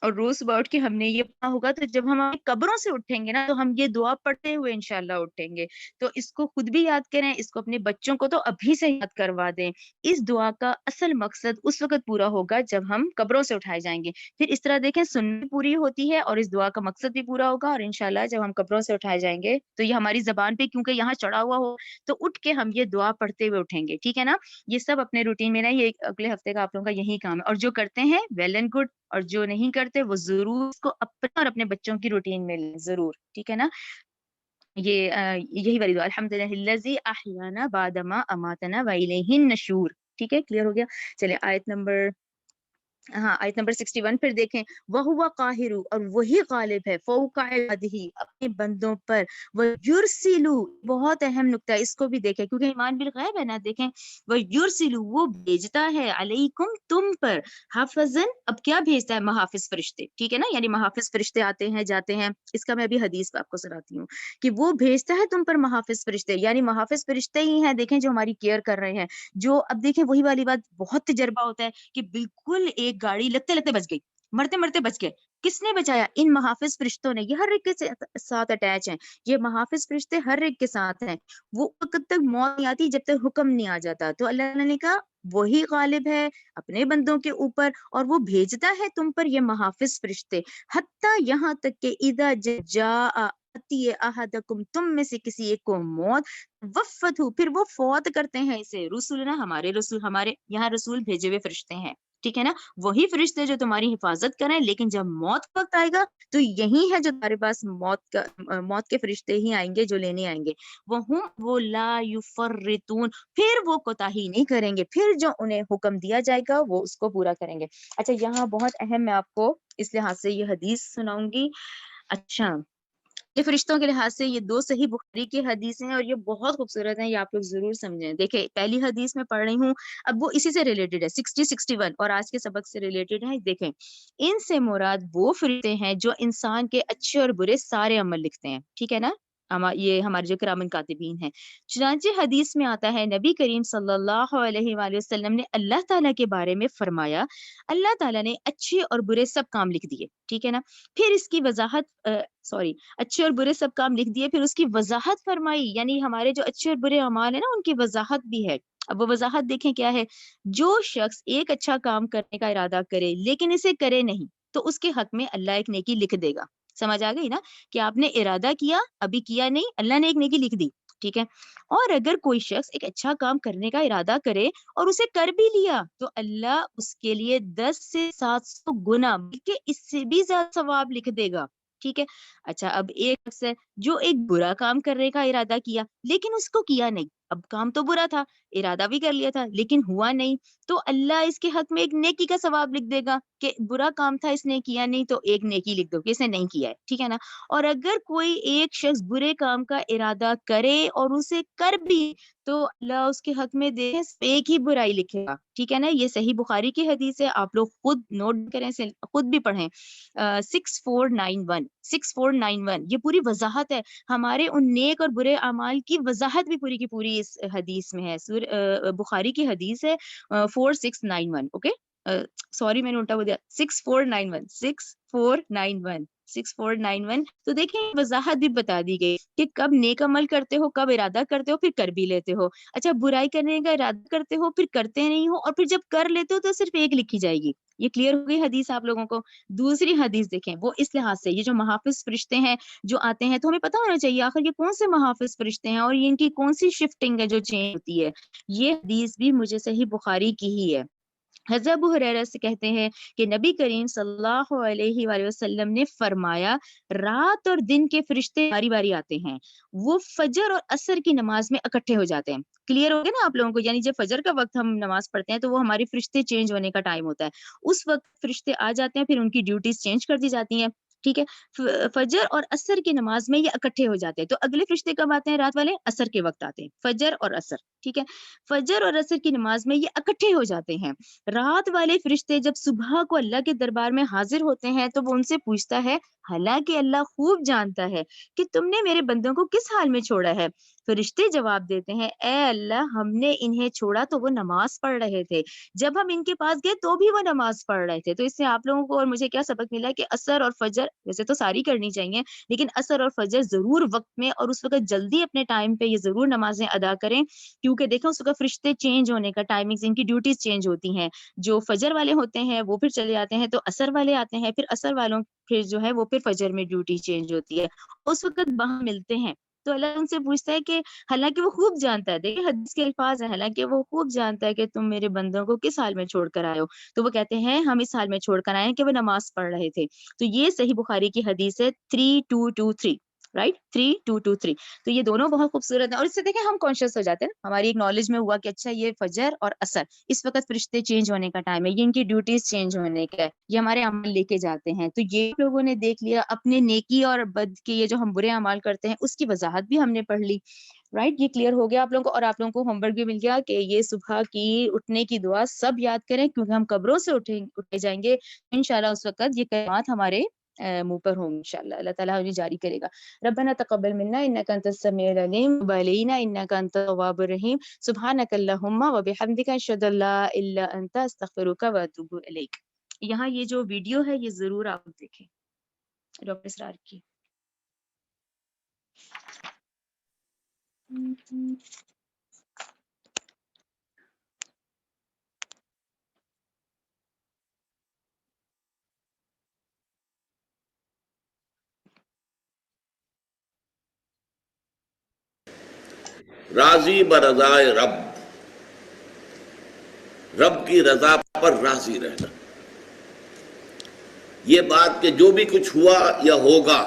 اور روز صبح اٹھ کے ہم نے یہ پڑھا ہوگا، تو جب ہم اپنی قبروں سے اٹھیں گے نا تو ہم یہ دعا پڑھتے ہوئے انشاءاللہ اٹھیں گے. تو اس کو خود بھی یاد کریں، اس کو اپنے بچوں کو تو ابھی سے یاد کروا دیں. اس دعا کا اصل مقصد اس وقت پورا ہوگا جب ہم قبروں سے اٹھائے جائیں گے. پھر اس طرح دیکھیں سنت پوری ہوتی ہے اور اس دعا کا مقصد بھی پورا ہوگا، اور انشاءاللہ جب ہم قبروں سے اٹھائے جائیں گے تو یہ ہماری زبان پہ کیونکہ یہاں چڑھا ہوا ہو تو اٹھ کے ہم یہ دعا پڑھتے ہوئے اٹھیں گے، ٹھیک ہے نا. یہ سب اپنے روٹین میں نا، یہ اگلے ہفتے کا آپ لوگوں کا یہی کام ہے. اور جو کرتے ہیں ویل اینڈ گڈ، اور جو نہیں کرتے وہ ضرور اس کو اپنے اور اپنے بچوں کی روٹین میں لیں ضرور، ٹھیک ہے نا. یہ یہی والی دعا الحمدللہ الذی احیانا بعد ما اماتنا والیہ النشور. ٹھیک ہے، کلیئر ہو گیا. چلے آیت نمبر، ہاں آیت نمبر 61 پھر دیکھیں، وَهُوَ قَاهِرُ، اور وہی غالب ہے، فوق عبادہ، اپنے بندوں پر، وَيُرْسِلُ، بہت اہم نقطہ ہے، اس کو بھی دیکھیں کیونکہ ایمان بالغیب ہے نا. دیکھیں وَيُرْسِلُ، وہ بھیجتا ہے، علیکم، تم پر، حافظن، اب کیا بھیجتا ہے؟ محافظ فرشتے، ٹھیک ہے نا، یعنی محافظ فرشتے آتے ہیں جاتے ہیں. اس کا میں ابھی حدیث آپ کو سناتی ہوں کہ وہ بھیجتا ہے تم پر محافظ فرشتے، یعنی محافظ فرشتے ہی ہیں دیکھیں جو ہماری کیئر کر رہے ہیں. جو اب دیکھیں وہی والی بات، بہت تجربہ ہوتا ہے کہ بالکل ایک گاڑی لگتے لگتے بچ گئی، مرتے مرتے بچ گئے. کس نے بچایا؟ ان محافظ فرشتوں نے. یہ ہر ایک کے ساتھ اٹیچ ہیں، یہ محافظ فرشتے ہر ایک کے ساتھ ہیں. وہ وقت تک موت نہیں آتی جب تک حکم نہیں آ جاتا. تو اللہ تعالیٰ نے کہا وہی غالب ہے اپنے بندوں کے اوپر اور وہ بھیجتا ہے تم پر یہ محافظ فرشتے، حتیٰ یہاں تک کہ اذا جاء احدکم، تم میں سے کسی ایک کو موت، وفت ہو، پھر وہ فوت کرتے ہیں اسے، رسولنا، ہمارے رسول، ہمارے یہاں رسول بھیجے ہوئے فرشتے ہیں، ٹھیک ہے نا. وہی فرشتے جو تمہاری حفاظت کریں، لیکن جب موت وقت آئے گا تو یہی ہے جو تمہارے پاس موت کے فرشتے ہی آئیں گے جو لینے آئیں گے. وہ لا یفرطون، پھر وہ کوتاہی نہیں کریں گے، پھر جو انہیں حکم دیا جائے گا وہ اس کو پورا کریں گے. اچھا یہاں بہت اہم، میں آپ کو اس لحاظ سے یہ حدیث سناؤں گی. اچھا یہ فرشتوں کے لحاظ سے یہ دو صحیح بخاری کی حدیث ہیں اور یہ بہت خوبصورت ہیں، یہ آپ لوگ ضرور سمجھیں. دیکھیں پہلی حدیث میں پڑھ رہی ہوں، اب وہ اسی سے ریلیٹڈ ہے، 61 اور آج کے سبق سے ریلیٹڈ ہے. دیکھیں ان سے مراد وہ فرشتے ہیں جو انسان کے اچھے اور برے سارے عمل لکھتے ہیں، ٹھیک ہے نا. یہ ہمارے جو کرامن کاتبین ہیں۔ چنانچہ حدیث میں آتا ہے نبی کریم صلی اللہ علیہ وآلہ وسلم نے اللہ تعالیٰ کے بارے میں فرمایا، اللہ تعالیٰ نے اچھے اور برے سب کام لکھ دیے، ٹھیک ہے نا، پھر اس کی وضاحت اچھے اور برے سب کام لکھ دیے، پھر اس کی وضاحت فرمائی، یعنی ہمارے جو اچھے اور برے اعمال ہیں نا ان کی وضاحت بھی ہے۔ اب وہ وضاحت دیکھیں کیا ہے، جو شخص ایک اچھا کام کرنے کا ارادہ کرے لیکن اسے کرے نہیں تو اس کے حق میں اللہ ایک نیکی لکھ دے گا۔ سمجھ آ گئی نا کہ آپ نے ارادہ کیا، ابھی کیا نہیں، اللہ نے ایک نیکی لکھ دی، ٹھیک ہے۔ اور اگر کوئی شخص ایک اچھا کام کرنے کا ارادہ کرے اور اسے کر بھی لیا تو اللہ اس کے لیے 10 سے 700 گنا بلکہ اس سے بھی زیادہ ثواب لکھ دے گا، ٹھیک ہے۔ اچھا، اب ایک شخص ہے جو ایک برا کام کرنے کا ارادہ کیا لیکن اس کو کیا نہیں، اب کام تو برا تھا، ارادہ بھی کر لیا تھا لیکن ہوا نہیں، تو اللہ اس کے حق میں ایک نیکی کا ثواب لکھ دے گا کہ برا کام تھا، اس نے کیا نہیں تو ایک نیکی لکھ دو کہ اس نے نہیں کیا ہے، ٹھیک ہے نا۔ اور اگر کوئی ایک شخص برے کام کا ارادہ کرے اور اسے کر بھی تو اللہ اس کے حق میں دے ایک ہی برائی لکھے گا، ٹھیک ہے نا۔ یہ صحیح بخاری کی حدیث ہے، آپ لوگ خود نوٹ کریں، خود بھی پڑھیں۔ 6491 یہ پوری وضاحت ہے ہمارے ان نیک اور برے اعمال کی، وضاحت بھی پوری کی پوری اس حدیث میں ہے، بخاری کی حدیث ہے 4691، اوکے، سوری میں نے الٹا بول دیا، 6491 تو دیکھیں وضاحت بھی بتا دی گئی کہ کب نیک عمل کرتے ہو، کب ارادہ کرتے ہو، پھر کر بھی لیتے ہو۔ اچھا، برائی کرنے کا ارادہ کرتے ہو پھر کرتے نہیں ہو، اور پھر جب کر لیتے ہو تو صرف ایک لکھی جائے گی۔ یہ کلیئر ہو گئی حدیث آپ لوگوں کو۔ دوسری حدیث دیکھیں، وہ اس لحاظ سے، یہ جو محافظ فرشتے ہیں جو آتے ہیں تو ہمیں پتہ ہونا چاہیے آخر یہ کون سے محافظ فرشتے ہیں اور ان کی کون سی شفٹنگ ہے جو چینج ہوتی ہے۔ یہ حدیث بھی مجھے صحیح بخاری کی ہی ہے۔ حضرت ابو ہریرہ سے کہتے ہیں کہ نبی کریم صلی اللہ علیہ وآلہ وسلم نے فرمایا، رات اور دن کے فرشتے باری باری آتے ہیں، وہ فجر اور عصر کی نماز میں اکٹھے ہو جاتے ہیں۔ کلیئر ہو گیا نا آپ لوگوں کو، یعنی جب فجر کا وقت ہم نماز پڑھتے ہیں تو وہ ہماری فرشتے چینج ہونے کا ٹائم ہوتا ہے، اس وقت فرشتے آ جاتے ہیں، پھر ان کی ڈیوٹیز چینج کر دی جاتی ہیں، ٹھیک ہے۔ فجر اور عصر کی نماز میں یہ اکٹھے ہو جاتے ہیں، تو اگلے فرشتے کب آتے ہیں؟ رات والے عصر کے وقت آتے ہیں، فجر اور عصر، ٹھیک ہے۔ فجر اور عصر کی نماز میں یہ اکٹھے ہو جاتے ہیں۔ رات والے فرشتے جب صبح کو اللہ کے دربار میں حاضر ہوتے ہیں تو وہ ان سے پوچھتا ہے، حالانکہ اللہ خوب جانتا ہے کہ تم نے میرے بندوں کو کس حال میں چھوڑا ہے۔ فرشتے جواب دیتے ہیں، اے اللہ، ہم نے انہیں چھوڑا تو وہ نماز پڑھ رہے تھے، جب ہم ان کے پاس گئے تو بھی وہ نماز پڑھ رہے تھے۔ تو اس سے آپ لوگوں کو اور مجھے کیا سبق ملا کہ عصر اور فجر ویسے تو ساری کرنی چاہیے، لیکن عصر اور فجر ضرور وقت میں اور اس وقت جلدی اپنے ٹائم پہ یہ ضرور نمازیں ادا کریں، کیونکہ دیکھیں اس وقت فرشتے چینج ہونے کا ٹائمنگ، ان کی ڈیوٹیز چینج ہوتی ہیں۔ جو فجر والے ہوتے ہیں وہ پھر چلے جاتے ہیں، تو عصر والے آتے ہیں، پھر عصر والوں پھر جو ہے وہ پھر فجر میں ڈیوٹی چینج ہوتی ہے، اس وقت وہاں ملتے ہیں۔ تو اللہ ان سے پوچھتا ہے کہ حالانکہ وہ خوب جانتا ہے، دیکھیں حدیث کے الفاظ ہیں، حالانکہ وہ خوب جانتا ہے کہ تم میرے بندوں کو کس حال میں چھوڑ کر آئے ہو، تو وہ کہتے ہیں ہم اس حال میں چھوڑ کر آئے ہیں کہ وہ نماز پڑھ رہے تھے۔ تو یہ صحیح بخاری کی حدیث ہے 3223، رائٹ، 3223۔ تو یہ دونوں بہت خوبصورت ہیں، اور اس سے دیکھیں ہم کانشیس ہو جاتے ہیں، ہماری ایک نالج میں ہوا کہ اچھا یہ فجر اور عصر اس وقت فرشتے چینج ہونے کا ٹائم ہے، یہ ان کی ڈیوٹیز چینج ہونے کا ہے، یہ ہمارے عمل لے کے جاتے ہیں۔ تو یہ لوگوں نے دیکھ لیا اپنے نیکی اور بد کے، یہ جو ہم برے اعمال کرتے ہیں اس کی وضاحت بھی ہم نے پڑھ لی، رائٹ۔ یہ کلیئر ہو گیا آپ لوگوں کو، اور آپ لوگوں کو ہوم ورک بھی مل گیا کہ یہ صبح کی اٹھنے کی دعا سب یاد کریں، کیونکہ ہم قبروں سے اٹھے جائیں گے انشاءاللہ، اس وقت یہ کلمات ہمارے منہ پر ہوں گے انشاءاللہ، اللہ تعالیٰ ہمیں جاری کرے گا۔ ربنا تقبل منا انك انت السميع العليم وتب علينا انك انت التواب الرحيم سبحانك اللهم وبحمدك اشهد ان لا اله الا انت استغفرك واتوب اليك۔ یہاں یہ جو ویڈیو ہے یہ ضرور آپ دیکھیں ڈاکٹر اسرار کی۔ راضی برضائے رب، رب کی رضا پر راضی رہنا، یہ بات کہ جو بھی کچھ ہوا یا ہوگا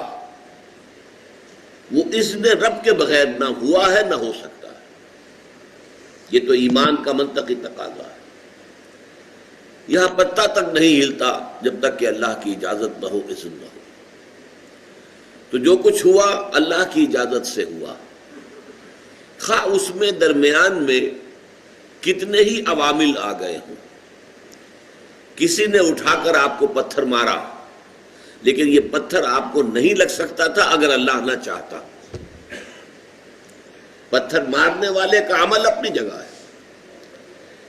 وہ اس نے رب کے بغیر نہ ہوا ہے نہ ہو سکتا ہے، یہ تو ایمان کا منطقی تقاضا ہے۔ یہاں پتہ تک نہیں ہلتا جب تک کہ اللہ کی اجازت نہ ہو، اذن نہ ہو۔ تو جو کچھ ہوا اللہ کی اجازت سے ہوا، خواہ اس میں درمیان میں کتنے ہی عوامل آ گئے ہوں۔ کسی نے اٹھا کر آپ کو پتھر مارا، لیکن یہ پتھر آپ کو نہیں لگ سکتا تھا اگر اللہ نہ چاہتا۔ پتھر مارنے والے کا عمل اپنی جگہ ہے،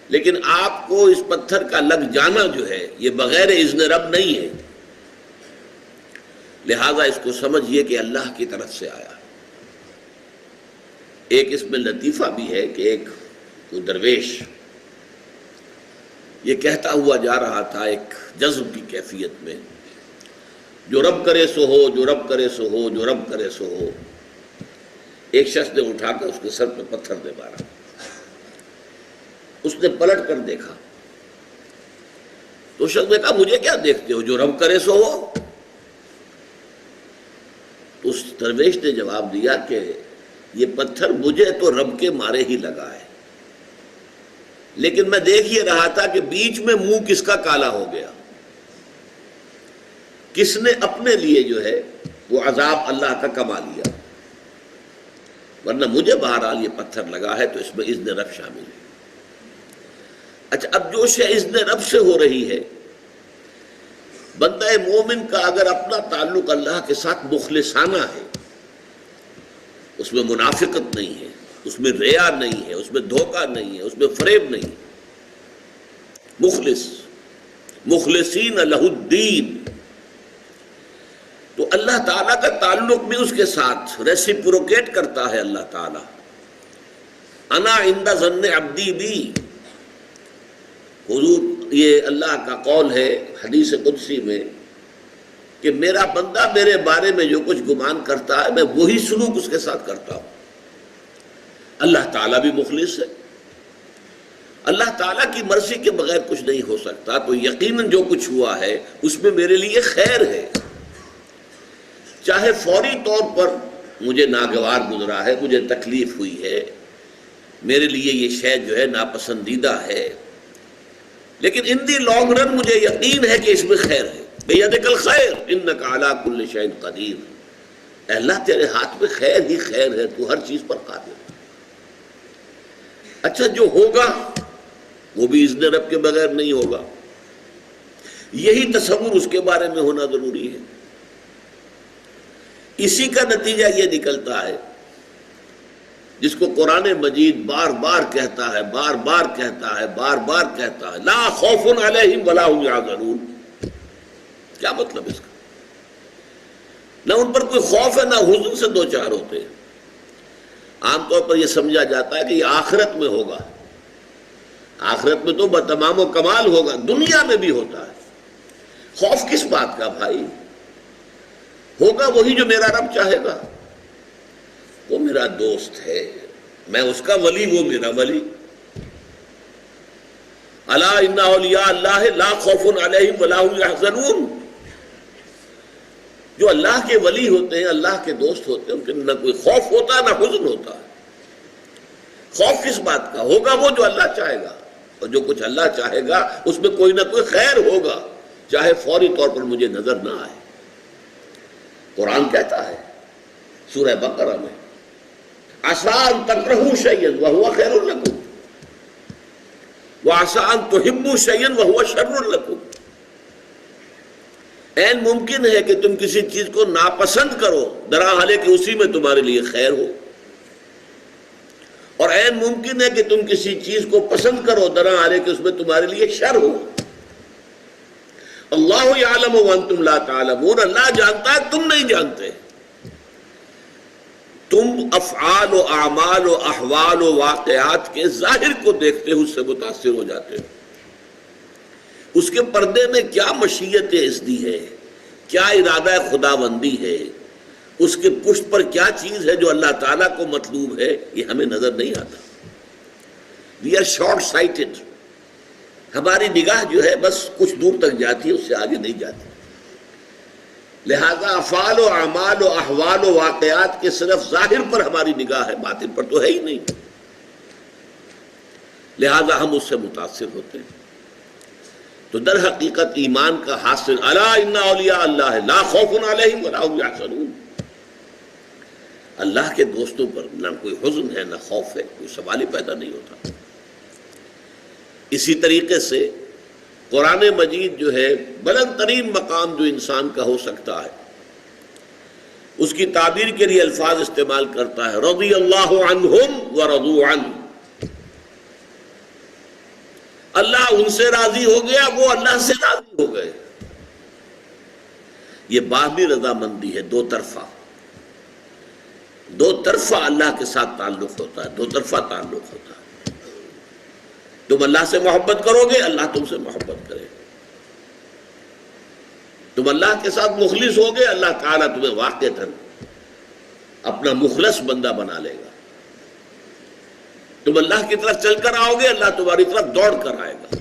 لیکن آپ کو اس پتھر کا لگ جانا جو ہے یہ بغیر اذن رب نہیں ہے، لہذا اس کو سمجھیے کہ اللہ کی طرف سے آیا۔ ایک اس میں لطیفہ بھی ہے کہ ایک کوئی درویش یہ کہتا ہوا جا رہا تھا ایک جذب کی کیفیت میں، جو رب کرے سو ہو، جو رب کرے سو ہو، جو رب کرے سو ہو۔ ایک شخص نے اٹھا کر اس کے سر پہ پتھر دے مارا، اس نے پلٹ کر دیکھا تو شخص نے کہا مجھے کیا دیکھتے ہو، جو رب کرے سو ہو۔ تو اس درویش نے جواب دیا کہ یہ پتھر مجھے تو رب کے مارے ہی لگا ہے، لیکن میں دیکھ یہ رہا تھا کہ بیچ میں منہ کس کا کالا ہو گیا، کس نے اپنے لیے جو ہے وہ عذاب اللہ کا کما لیا، ورنہ مجھے بہرحال یہ پتھر لگا ہے تو اس میں اذن رب شامل ہے۔ اچھا، اب جو شے اذن رب سے ہو رہی ہے، بندہ مومن کا اگر اپنا تعلق اللہ کے ساتھ مخلصانہ ہے، اس میں منافقت نہیں ہے، اس میں ریا نہیں ہے، اس میں دھوکہ نہیں ہے، اس میں فریب نہیں ہے، مخلص، مخلصین لہ الدین، تو اللہ تعالیٰ کا تعلق بھی اس کے ساتھ ریسیپروکیٹ کرتا ہے۔ اللہ تعالیٰ انا عند ظن عبدی بی، حضور یہ اللہ کا قول ہے حدیث قدسی میں کہ میرا بندہ میرے بارے میں جو کچھ گمان کرتا ہے میں وہی سلوک اس کے ساتھ کرتا ہوں۔ اللہ تعالیٰ بھی مخلص ہے، اللہ تعالیٰ کی مرضی کے بغیر کچھ نہیں ہو سکتا، تو یقیناً جو کچھ ہوا ہے اس میں میرے لیے خیر ہے، چاہے فوری طور پر مجھے ناگوار گزرا ہے، مجھے تکلیف ہوئی ہے، میرے لیے یہ شے جو ہے ناپسندیدہ ہے، لیکن ان دی لانگ رن مجھے یقین ہے کہ اس میں خیر ہے۔ بیدک الخیر انک علی کل شیء قدیر، اے اللہ تیرے ہاتھ میں خیر ہی خیر ہے، تو ہر چیز پر قادر ہے۔ اچھا، جو ہوگا وہ بھی اذن رب کے بغیر نہیں ہوگا، یہی تصور اس کے بارے میں ہونا ضروری ہے۔ اسی کا نتیجہ یہ نکلتا ہے جس کو قرآن مجید بار بار کہتا ہے، بار بار کہتا ہے، بار بار کہتا ہے، لا خوف علیہم ولا هم یحزنون۔ کیا مطلب اس کا؟ نہ ان پر کوئی خوف ہے، نہ حزن سے دو چار ہوتے ہیں۔ عام طور پر یہ سمجھا جاتا ہے کہ یہ آخرت میں ہوگا، آخرت میں تو بتمام و کمال ہوگا، دنیا میں بھی ہوتا ہے۔ خوف کس بات کا بھائی؟ ہوگا وہی جو میرا رب چاہے گا، وہ میرا دوست ہے، میں اس کا ولی، وہ میرا ولی۔ الا ان اولیاء اللہ لا خوف علیہم ولا هم یحزنون، جو اللہ کے ولی ہوتے ہیں، اللہ کے دوست ہوتے ہیں، ان کے نہ کوئی خوف ہوتا ہے نہ حزن ہوتا ہے۔ خوف کس بات کا؟ ہوگا وہ جو اللہ چاہے گا، اور جو کچھ اللہ چاہے گا اس میں کوئی نہ کوئی خیر ہوگا، چاہے فوری طور پر مجھے نظر نہ آئے۔ قرآن کہتا ہے سورہ بقرہ میں، عسیٰ ان تکرہوا شیئا وہو خیر لکم وعسیٰ ان تحبوا شیئا وہو شر لکم، عین ممکن ہے کہ تم کسی چیز کو ناپسند کرو درحالے کہ اسی میں تمہارے لیے خیر ہو، اور عین ممکن ہے کہ تم کسی چیز کو پسند کرو درحالے کہ اس میں تمہارے لیے شر ہو۔ اللہ یعلم وانتم لا تعلمون، اللہ جانتا ہے تم نہیں جانتے۔ تم افعال و اعمال و احوال و واقعات کے ظاہر کو دیکھتے ہو، اس سے متاثر ہو جاتے ہو، اس کے پردے میں کیا مشیت ازدی ہے، کیا ارادہ خداوندی ہے، اس کے پشت پر کیا چیز ہے جو اللہ تعالیٰ کو مطلوب ہے، یہ ہمیں نظر نہیں آتا۔ وی آر شارٹ سائٹڈ، ہماری نگاہ جو ہے بس کچھ دور تک جاتی ہے، اس سے آگے نہیں جاتی۔ لہذا افعال و اعمال و احوال و واقعات کے صرف ظاہر پر ہماری نگاہ ہے، باطن پر تو ہے ہی نہیں، لہذا ہم اس سے متاثر ہوتے ہیں۔ تو در حقیقت ایمان کا حاصل الا ان اولیاء اللہ لا خوف علیہم ولا هم یحزنون، اللہ کے دوستوں پر نہ کوئی حزن ہے نہ خوف ہے، کوئی سوال ہی پیدا نہیں ہوتا۔ اسی طریقے سے قرآن مجید جو ہے بلند ترین مقام جو انسان کا ہو سکتا ہے، اس کی تعبیر کے لیے الفاظ استعمال کرتا ہے، رضی اللہ عنہم ورضوا عنہ، اللہ ان سے راضی ہو گیا، وہ اللہ سے راضی ہو گئے۔ یہ باہمی رضامندی ہے، دو طرفہ، دو طرفہ اللہ کے ساتھ تعلق ہوتا ہے، دو طرفہ تعلق ہوتا ہے۔ تم اللہ سے محبت کرو گے، اللہ تم سے محبت کرے گا۔ تم اللہ کے ساتھ مخلص ہوگے، اللہ تعالیٰ تمہیں واقعتاً اپنا مخلص بندہ بنا لے گا۔ تم اللہ کی طرف چل کر آؤ گے، اللہ تمہاری طرف دوڑ کر آئے گا۔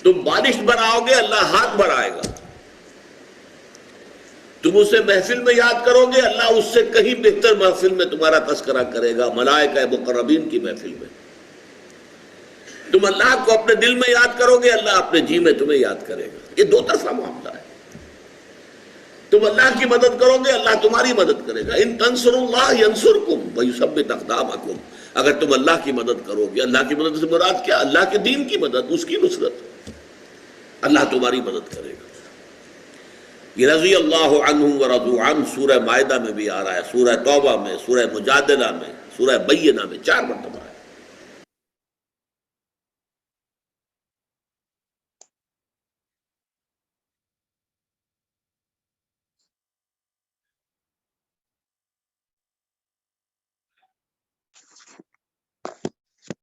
تم بارش بناؤ گے، اللہ ہاتھ بڑھائے گا۔ تم اسے محفل میں یاد کرو گے، اللہ اس سے کہیں بہتر محفل میں تمہارا تذکرہ کرے گا، ملائکہ مقربین کی محفل میں۔ تم اللہ کو اپنے دل میں یاد کرو گے، اللہ اپنے جی میں تمہیں یاد کرے گا۔ یہ دو طرفہ معاملہ ہے۔ تم اللہ کی مدد کرو گے، اللہ تمہاری مدد کرے گا۔ ان تنصروا اللہ ینصرکم ویثبت اقدامکم، اگر تم اللہ کی مدد کرو گے، اللہ کی مدد سے مراد کیا؟ اللہ کے دین کی مدد، اس کی نصرت، اللہ تمہاری مدد کرے گا۔ یہ رضی اللہ عنہم ورضوا عنہ سورہ مائدہ میں بھی آ رہا ہے، سورہ توبہ میں، سورہ مجادلہ میں، سورہ بینہ میں 4 مرتبہ۔